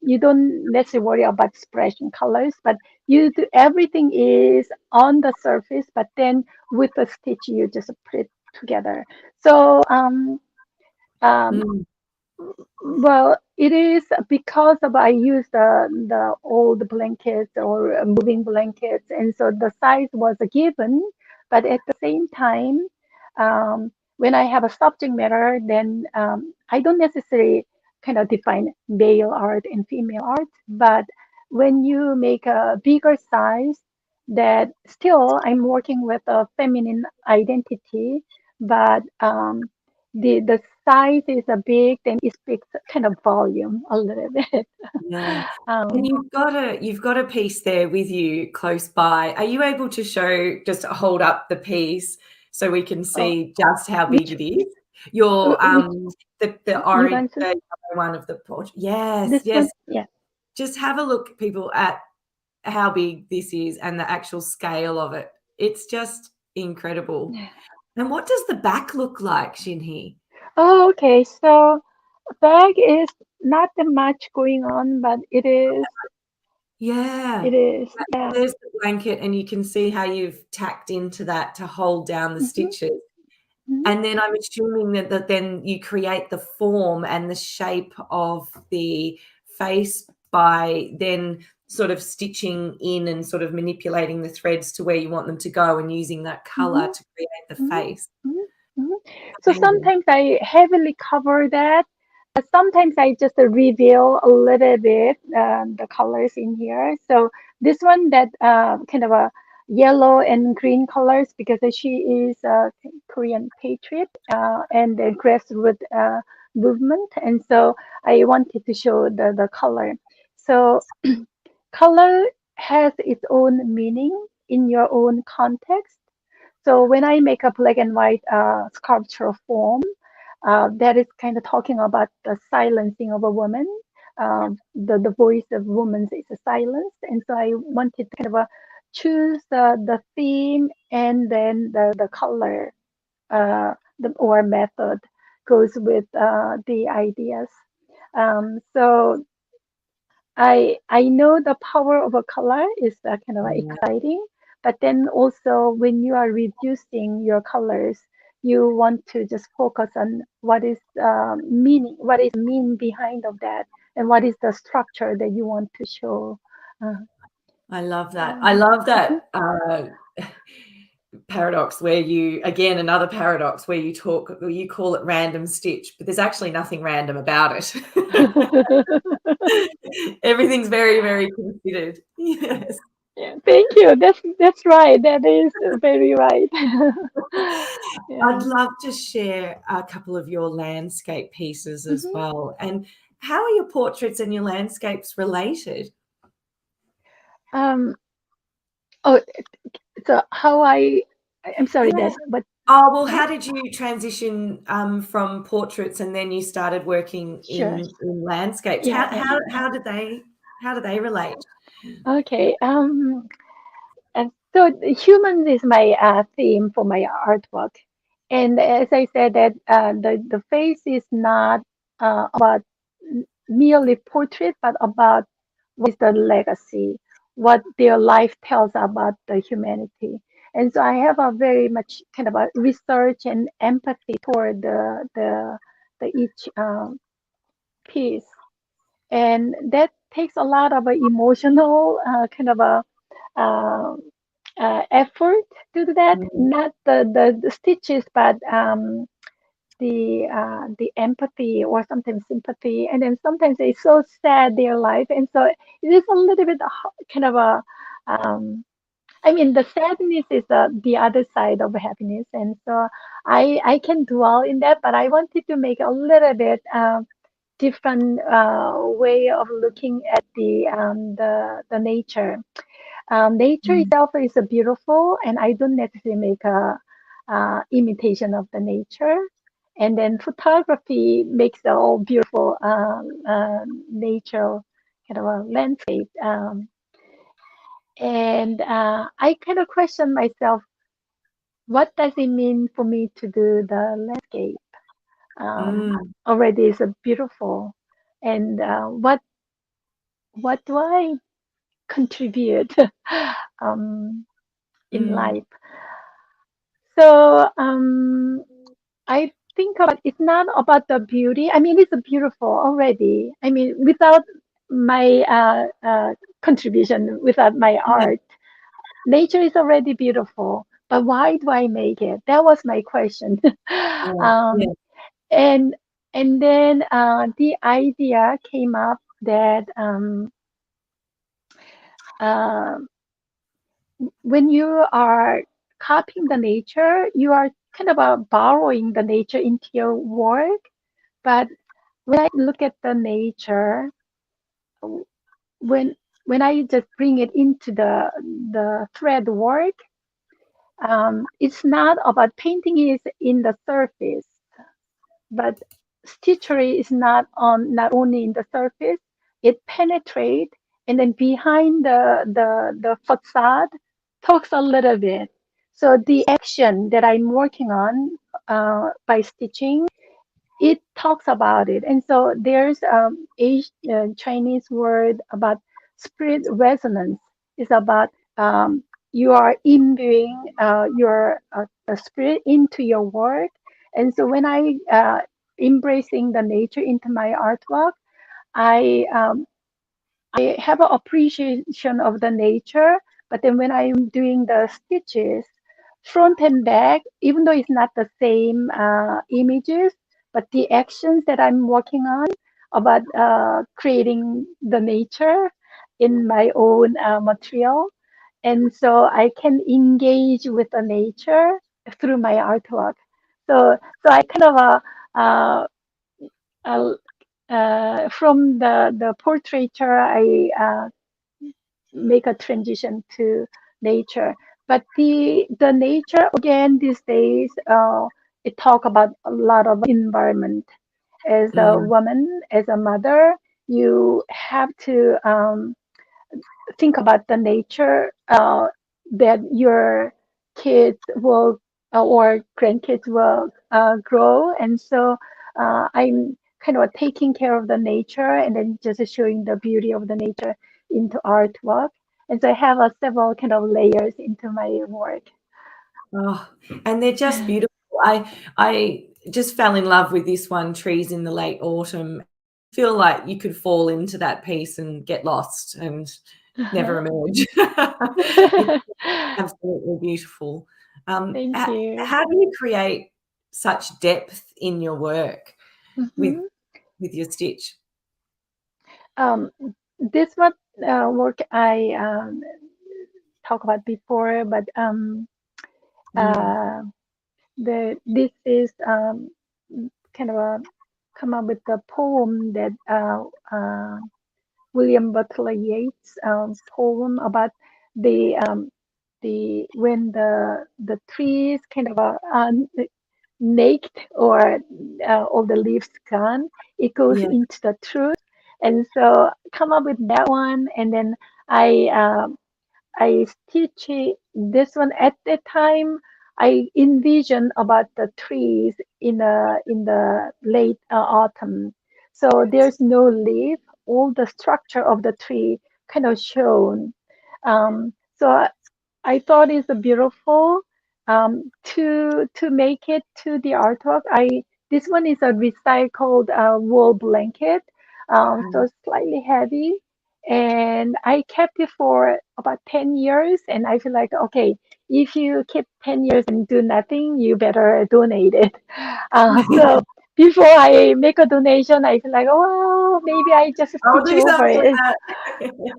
you don't necessarily worry about splashing colors, but you do everything is on the surface, but then with the stitch, you just put it together. So, um, Mm. well, it is because of I use the old blankets or moving blankets, and so the size was a given. But at the same time, when I have a subject matter, then I don't necessarily kind of define male art and female art. But when you make a bigger size, that still I'm working with a feminine identity, but the size is a big, then it speaks kind of volume a little bit. Yeah. And Um, you've got a piece there with you close by. Are you able to show, just hold up the piece so we can oh, see just how big which it is? Your which the you orange, want to the yellow one of the portrait. Yes, this yes. one? Yeah. Just have a look, people, at how big this is and the actual scale of it. It's just incredible. And what does the back look like, Shin-Hee? Oh, okay. So bag is not that much going on, but Yeah. it is, So yeah. there's the blanket, and you can see how you've tacked into that to hold down the Hmm. stitches. Hmm. And then I'm assuming that then you create the form and the shape of the face by then sort of stitching in and sort of manipulating the threads to where you want them to go and using that color Hmm. to create the Hmm. face. Hmm. Hmm. So Amazing. sometimes I heavily cover that. Sometimes I just reveal a little bit the colors in here. So this one that kind of a yellow and green colors because she is a Korean patriot and the grassroots movement, and so I wanted to show the color. So color has its own meaning in your own context. So when I make a black and white sculptural form, that is kind of talking about the silencing of a woman. The voice of women is a silence, and so I wanted to kind of choose the theme and then the color or method goes with the ideas. So I know the power of a color is kind of Yeah. exciting, but then also when you are reducing your colors, you want to just focus on what is meaning, what is mean behind of that, and what is the structure that you want to show. I love that. I love Mhm. that paradox where you, again, another paradox where you call it random stitch, but there's actually nothing random about it. Everything's very, very considered. Yes. Yeah, thank you. That's right. That is very right. I'd Yeah. love to share a couple of your landscape pieces as Mhm. well. And how are your portraits and your landscapes related? Um, oh, so how I'm sorry, Yeah. that what? Oh, well, Sorry? how did you transition from portraits and then you started working Sure. in landscapes? Yeah, yeah. How do they relate? Okay. And so the human is my theme for my artwork. And as I said, that the face is not about merely portrait, but about what is the legacy, what their life tells about the humanity. And so I have a very much kind of a research and empathy toward the each piece, and that takes a lot of emotional kind of a uh, effort to do that. Mm, Not the stitches, but the empathy or sometimes sympathy, and then sometimes it's so sad their life, and so it is a little bit kind of a I mean, the sadness is the other side of happiness, and so I can dwell in that, but I wanted to make a little bit different way of looking at the nature. Nature mm, itself is beautiful, and I don't necessarily make a imitation of the nature. And then photography makes the all beautiful nature kind of a landscape. And I kind of question myself, what does it mean for me to do the landscape? mm, Already is beautiful, and what do I contribute in mm, life? So I think about it's not about the beauty. I mean, it's beautiful already. I mean, without my contribution, without my yeah, art, nature is already beautiful. But why do I make it? That was my question. yeah, yeah. um, and and then the idea came up that uh, when you are copying the nature, you are kind of borrowing the nature into your work. But when I look at the nature, when when I just bring it into the thread work, it's not about painting is in the surface, but stitchery is not only in the surface, it penetrates, and then behind the facade talks a little bit. So the action that I'm working on by stitching, it talks about it. And so there's Chinese word about spirit resonance. It's about you are imbuing your spirit into your work. And so when I embracing the nature into my artwork, I I have an appreciation of the nature, but then when I'm doing the stitches, front and back, even though it's not the same images, but the actions that I'm working on about creating the nature in my own material. And so I can engage with the nature through my artwork. So I kind of uh, uh, from the portraiture, I make a transition to nature. But the nature again these days, it talk about a lot of environment. As a Mm, woman, as a mother, you have to think about the nature that your kids will or grandkids will grow. And so I'm kind of taking care of the nature and then just showing the beauty of the nature into artwork. And so I have several kind of layers into my work. oh, and they're just beautiful. I just fell in love with this one, Trees in the Late Autumn. Feel like you could fall into that piece and get lost, and never emerge. It's absolutely beautiful. Thank you. How do you create such depth in your work with Mhm. your stitch? This what work I talked about before, but Mm, uh, this is kind of a come up with the poem that William Butler Yeats poem about the when the trees kind of naked or all the leaves gone, it goes yeah. into the truth, and so come up with that one, and then I I teach this one at the time. I envision about the trees in the late autumn. So Yes. there's no leaf. All the structure of the tree kind of shown. So I thought it's beautiful. To make it to the artwork, I this one is a recycled wool blanket, so it's slightly heavy, and I kept it for about 10 years. And I feel like, okay, if you keep 10 years and do nothing, you better donate it. So before I make a donation, I feel like, oh, maybe I just I'll stitch do over something with it. that.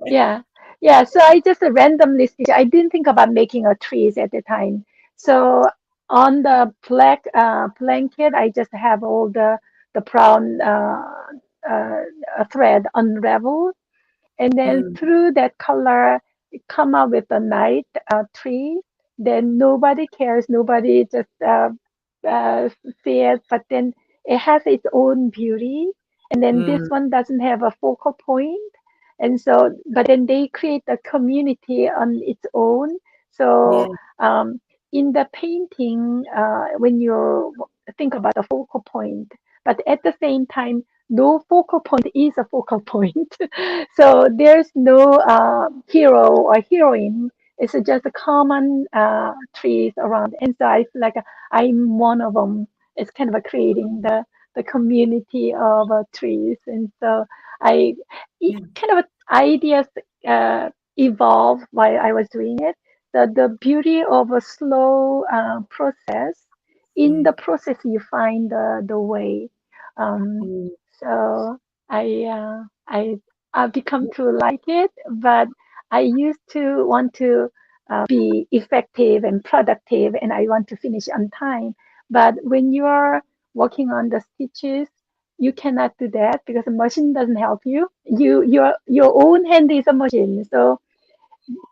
Yeah, yeah. So I just randomly stitch. I didn't think about making a trees at the time. So on the black blanket, I just have all the brown uh, thread unraveled, and then Mm, through that color come up with a night tree. Then nobody cares, nobody just uh, see it, but then it has its own beauty, and then this mm, one doesn't have a focal point, and so but then they create a community on its own. yeah, So in the painting, when you think about a focal point, but at the same time no focal point is a focal point. So there's no hero or heroine. It's just a common trees around. And so I feel like I'm one of them. It's kind of a creating the community of trees. And so I it yeah, kind of ideas uh, evolved while I was doing it. The beauty of a slow process. In yeah. the process, you find the way. Um, Mm, so I I've become to like it, but I used to want to be effective and productive, and I want to finish on time. But when you are working on the stitches, you cannot do that because the machine doesn't help you. Your own hand is a machine, so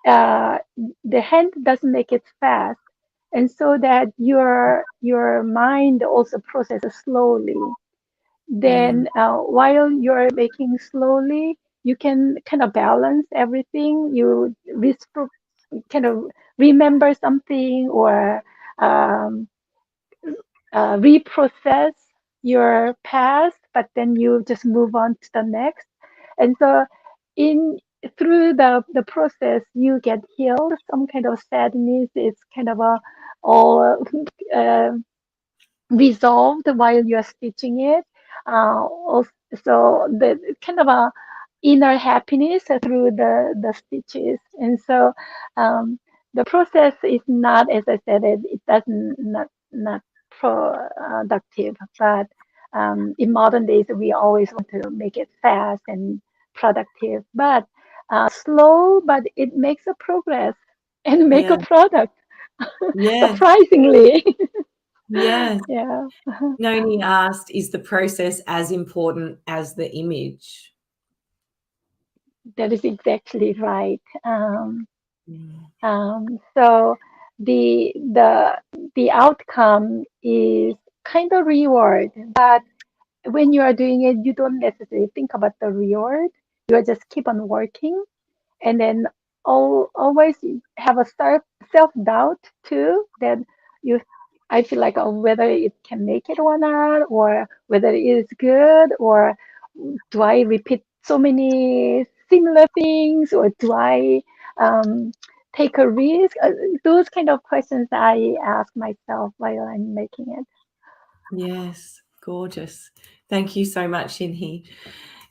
uh, the hand doesn't make it fast, and so that your mind also processes slowly. mm, Then while you're making slowly, you can kind of balance everything. You kind of remember something or um, reprocess your past, but then you just move on to the next. And so in through the process, you get healed. Some kind of sadness is kind of a all uh, resolved while you're stitching it. So the kind of a inner happiness through the stitches. And so the process is not, as I said, it doesn't not productive, but in modern days we always want to make it fast and productive, but slow, but it makes a progress and make yeah, a product yes, surprisingly. yes. Yeah. Noni asked, is the process as important as the image? That is exactly right. Mm, So the the outcome is kind of reward, but when you are doing it, you don't necessarily think about the reward. You just keep on working, and then always have a self doubt too that you. I feel like whether it can make it or not, or whether it is good, or do I repeat so many similar things, or do I um, take a risk? Those kind of questions I ask myself while I'm making it. yes, gorgeous. Thank you so much, Shin-Hee.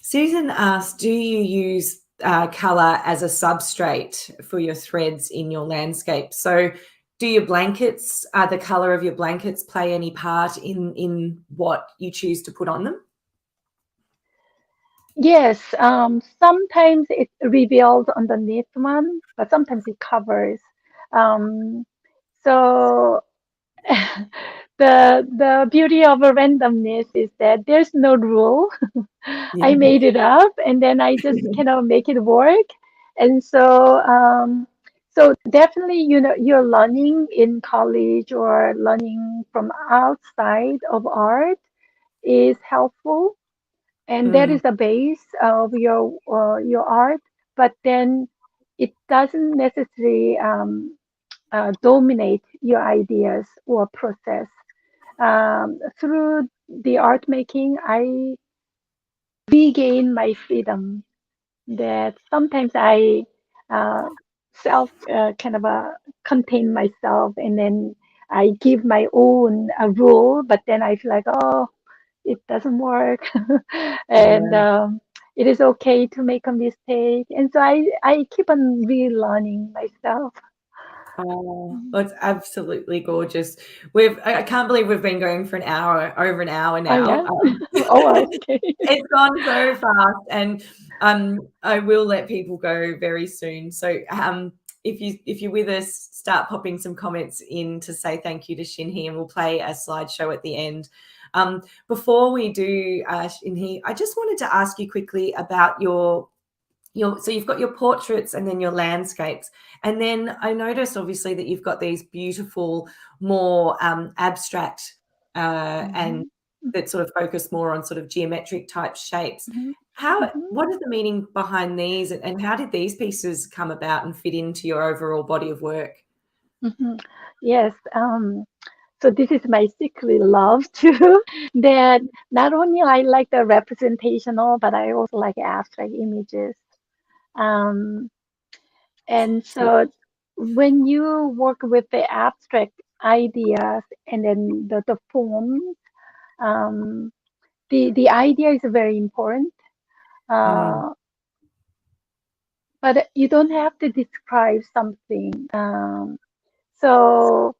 Susan asked, do you use colour as a substrate for your threads in your landscape. So do your blankets, the colour of your blankets play any part in what you choose to put on them? Yes, sometimes it reveals underneath one, but sometimes it covers. Um, so the beauty of a randomness is that there's no rule. Yeah. I made it up, and then I just kind of make it work. And so definitely, you're learning in college or learning from outside of art is helpful, and that Mm, is the base of your art. But then it doesn't necessarily dominate your ideas or process. Through the art making, I regain my freedom. That sometimes I uh, self kind of contain myself, and then I give my own rule, but then I feel like, oh, it doesn't work, and yeah. it is okay to make a mistake, and so I keep on relearning myself. Oh, that's absolutely gorgeous. I can't believe we've been going for an hour, over an hour Oh now. yeah. Oh wow, okay. It's gone so fast, and I will let people go very soon. So if you're with us, start popping some comments in to say thank you to Shin-Hee, and we'll play a slideshow at the end. Before we do, Shin-Hee, I just wanted to ask you quickly about so you've got your portraits and then your landscapes, and then I noticed obviously that you've got these beautiful, more abstract and Hmm. that sort of focus more on sort of geometric type shapes. Hmm. Hmm. What is the meaning behind these, and how did these pieces come about and fit into your overall body of work? Hmm. Yes. So this is my secret love too. That not only I like the representational, but I also like abstract images. Um, and so when you work with the abstract ideas and then the form, um, the idea is very important. Mm, Uh, but you don't have to describe something. So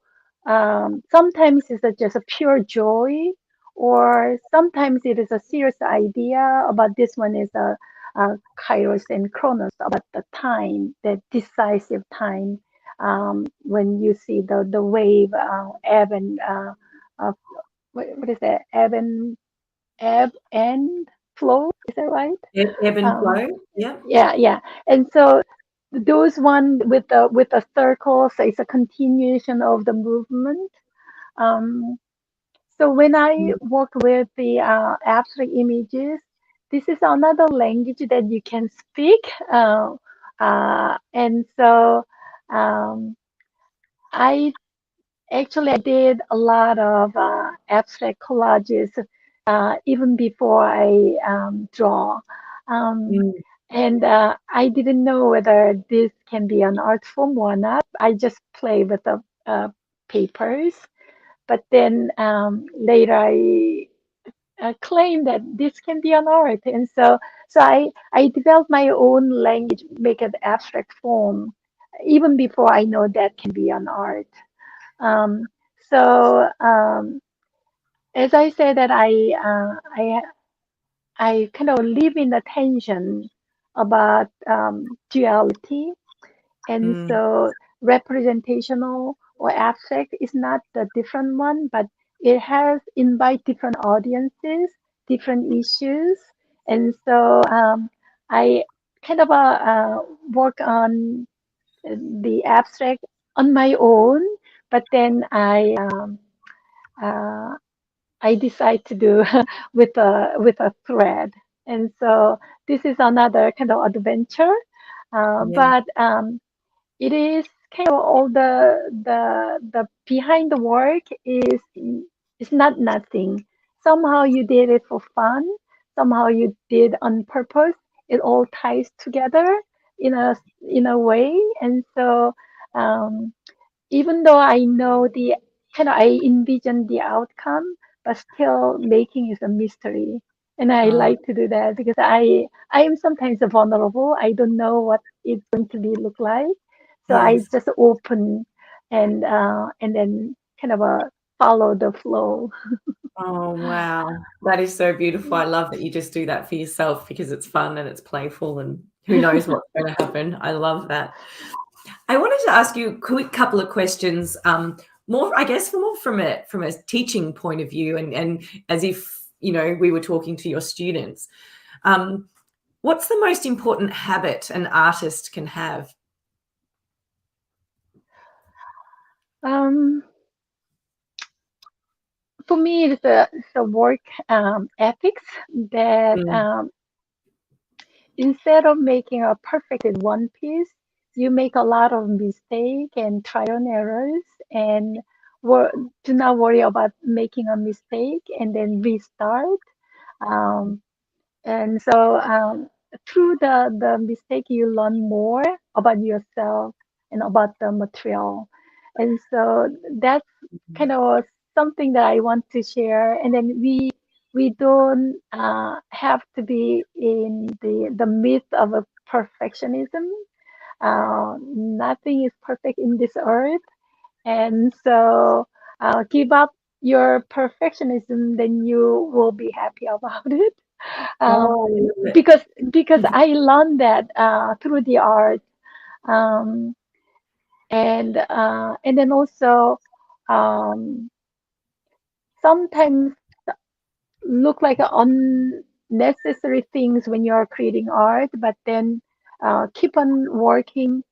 sometimes it's just a pure joy, or sometimes it is a serious idea about this one is a kairos and chronos, about the time, the decisive time, when you see the wave ebb and uh, what is that, ebb and flow, is that right? ebb and Um, flow. Yeah. yeah, yeah. And so those one with the circle, so it's a continuation of the movement. Um, so when I Mm, work with the abstract images, this is another language that you can speak. And so um, I actually I did a lot of abstract collages even before I draw. Um, mm, and I didn't know whether this can be an art form or not. I just play with the papers. But then later I claimed that this can be an art. And so I developed my own language, make an abstract form, even before I know that can be an art. Um, so as I said that I kind of live in the tension about duality, and mm, so representational or abstract is not the different one, but it has invite different audiences, different issues, and so I kind of work on the abstract on my own, but then uh, I decide to do with a thread, and so this is another kind of adventure. yeah. But it is kind of all the behind the work is not nothing. Somehow you did it for fun. Somehow you did on purpose. It all ties together in a way, and so um, even though I know the kind of I envision the outcome, but still making is a mystery. And I Oh, like to do that because I am sometimes vulnerable. I don't know what it's going to be look like. So I yes. just open and then kind of follow the flow. Oh, wow. That is so beautiful. I love that you just do that for yourself because it's fun and it's playful and who knows what's going to happen. I love that. I wanted to ask you a quick couple of questions, more, I guess, more from a teaching point of view and as if, you know, we were talking to your students. What's the most important habit an artist can have? Um, for me, it's a work ethics that Mm. instead of making a perfect in one piece, you make a lot of mistake and trial and errors and wor do not worry about making a mistake and then restart. Um, and so through the mistake, you learn more about yourself and about the material. And so that's kind of something that I want to share. And then we don't have to be in the myth of a perfectionism. Nothing is perfect in this earth, and so give up your perfectionism, then you will be happy about it. Um, Oh, I love it. because I learned that through the art, um, and then also um, sometimes look like unnecessary things when you're creating art, but then keep on working.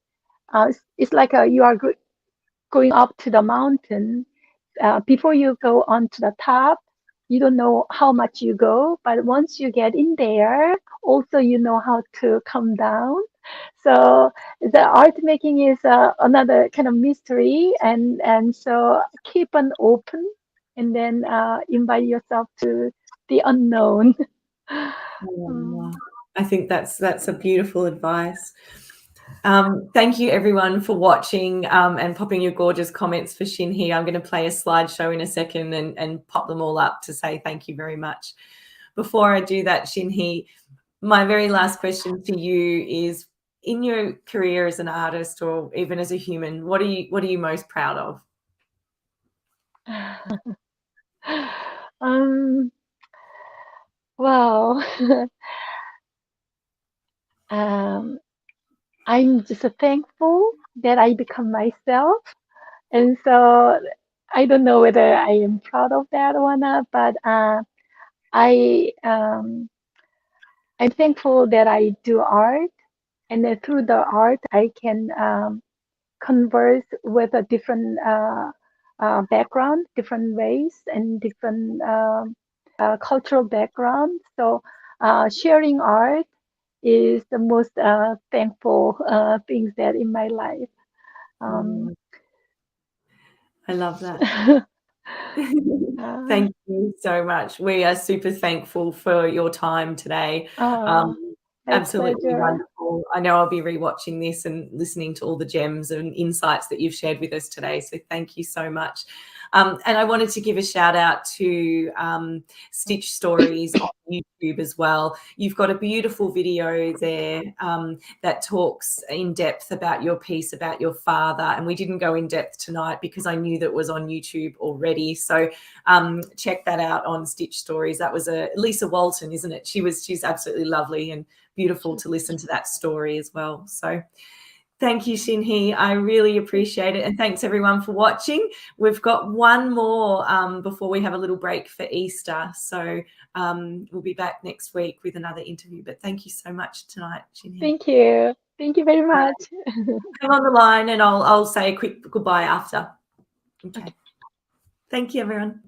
It's like you are going up to the mountain. Before you go onto the top, you don't know how much you go, but once you get in there, also you know how to come down. So the art making is another kind of mystery, and so keep an open, and then invite yourself to the unknown. Oh, Um, I think that's a beautiful advice. Thank you everyone for watching and popping your gorgeous comments for Shin-Hee. I'm going to play a slideshow in a second and pop them all up to say thank you very much. Before I do that, Shin-Hee, my very last question to you is, in your career as an artist or even as a human, what are you most proud of? um, wow. um, I'm just thankful that I become myself. And so I don't know whether I am proud of that or not, but I I'm thankful that I do art, and then through the art I can converse with a different background, different race, and different cultural background. So sharing art is the most thankful things that in my life. Um, Mm, I love that. uh, Thank you so much. We are super thankful for your time today. uh, Um, my absolutely pleasure. wonderful. I know I'll be rewatching this and listening to all the gems and insights that you've shared with us today. So thank you so much. And I wanted to give a shout out to Stitch Stories on YouTube as well. You've got a beautiful video there that talks in depth about your piece about your father. And we didn't go in depth tonight because I knew that it was on YouTube already. So check that out on Stitch Stories. That was a Lisa Walton, isn't it? She's absolutely lovely and beautiful to listen to that story as well. So thank you, Shin-Hee. I really appreciate it. And thanks everyone for watching. We've got one more before we have a little break for Easter. So we'll be back next week with another interview. But thank you so much tonight, Shin-Hee. Thank you. Thank you very much. Come on the line and I'll say a quick goodbye after. Okay. Okay. Thank you, everyone.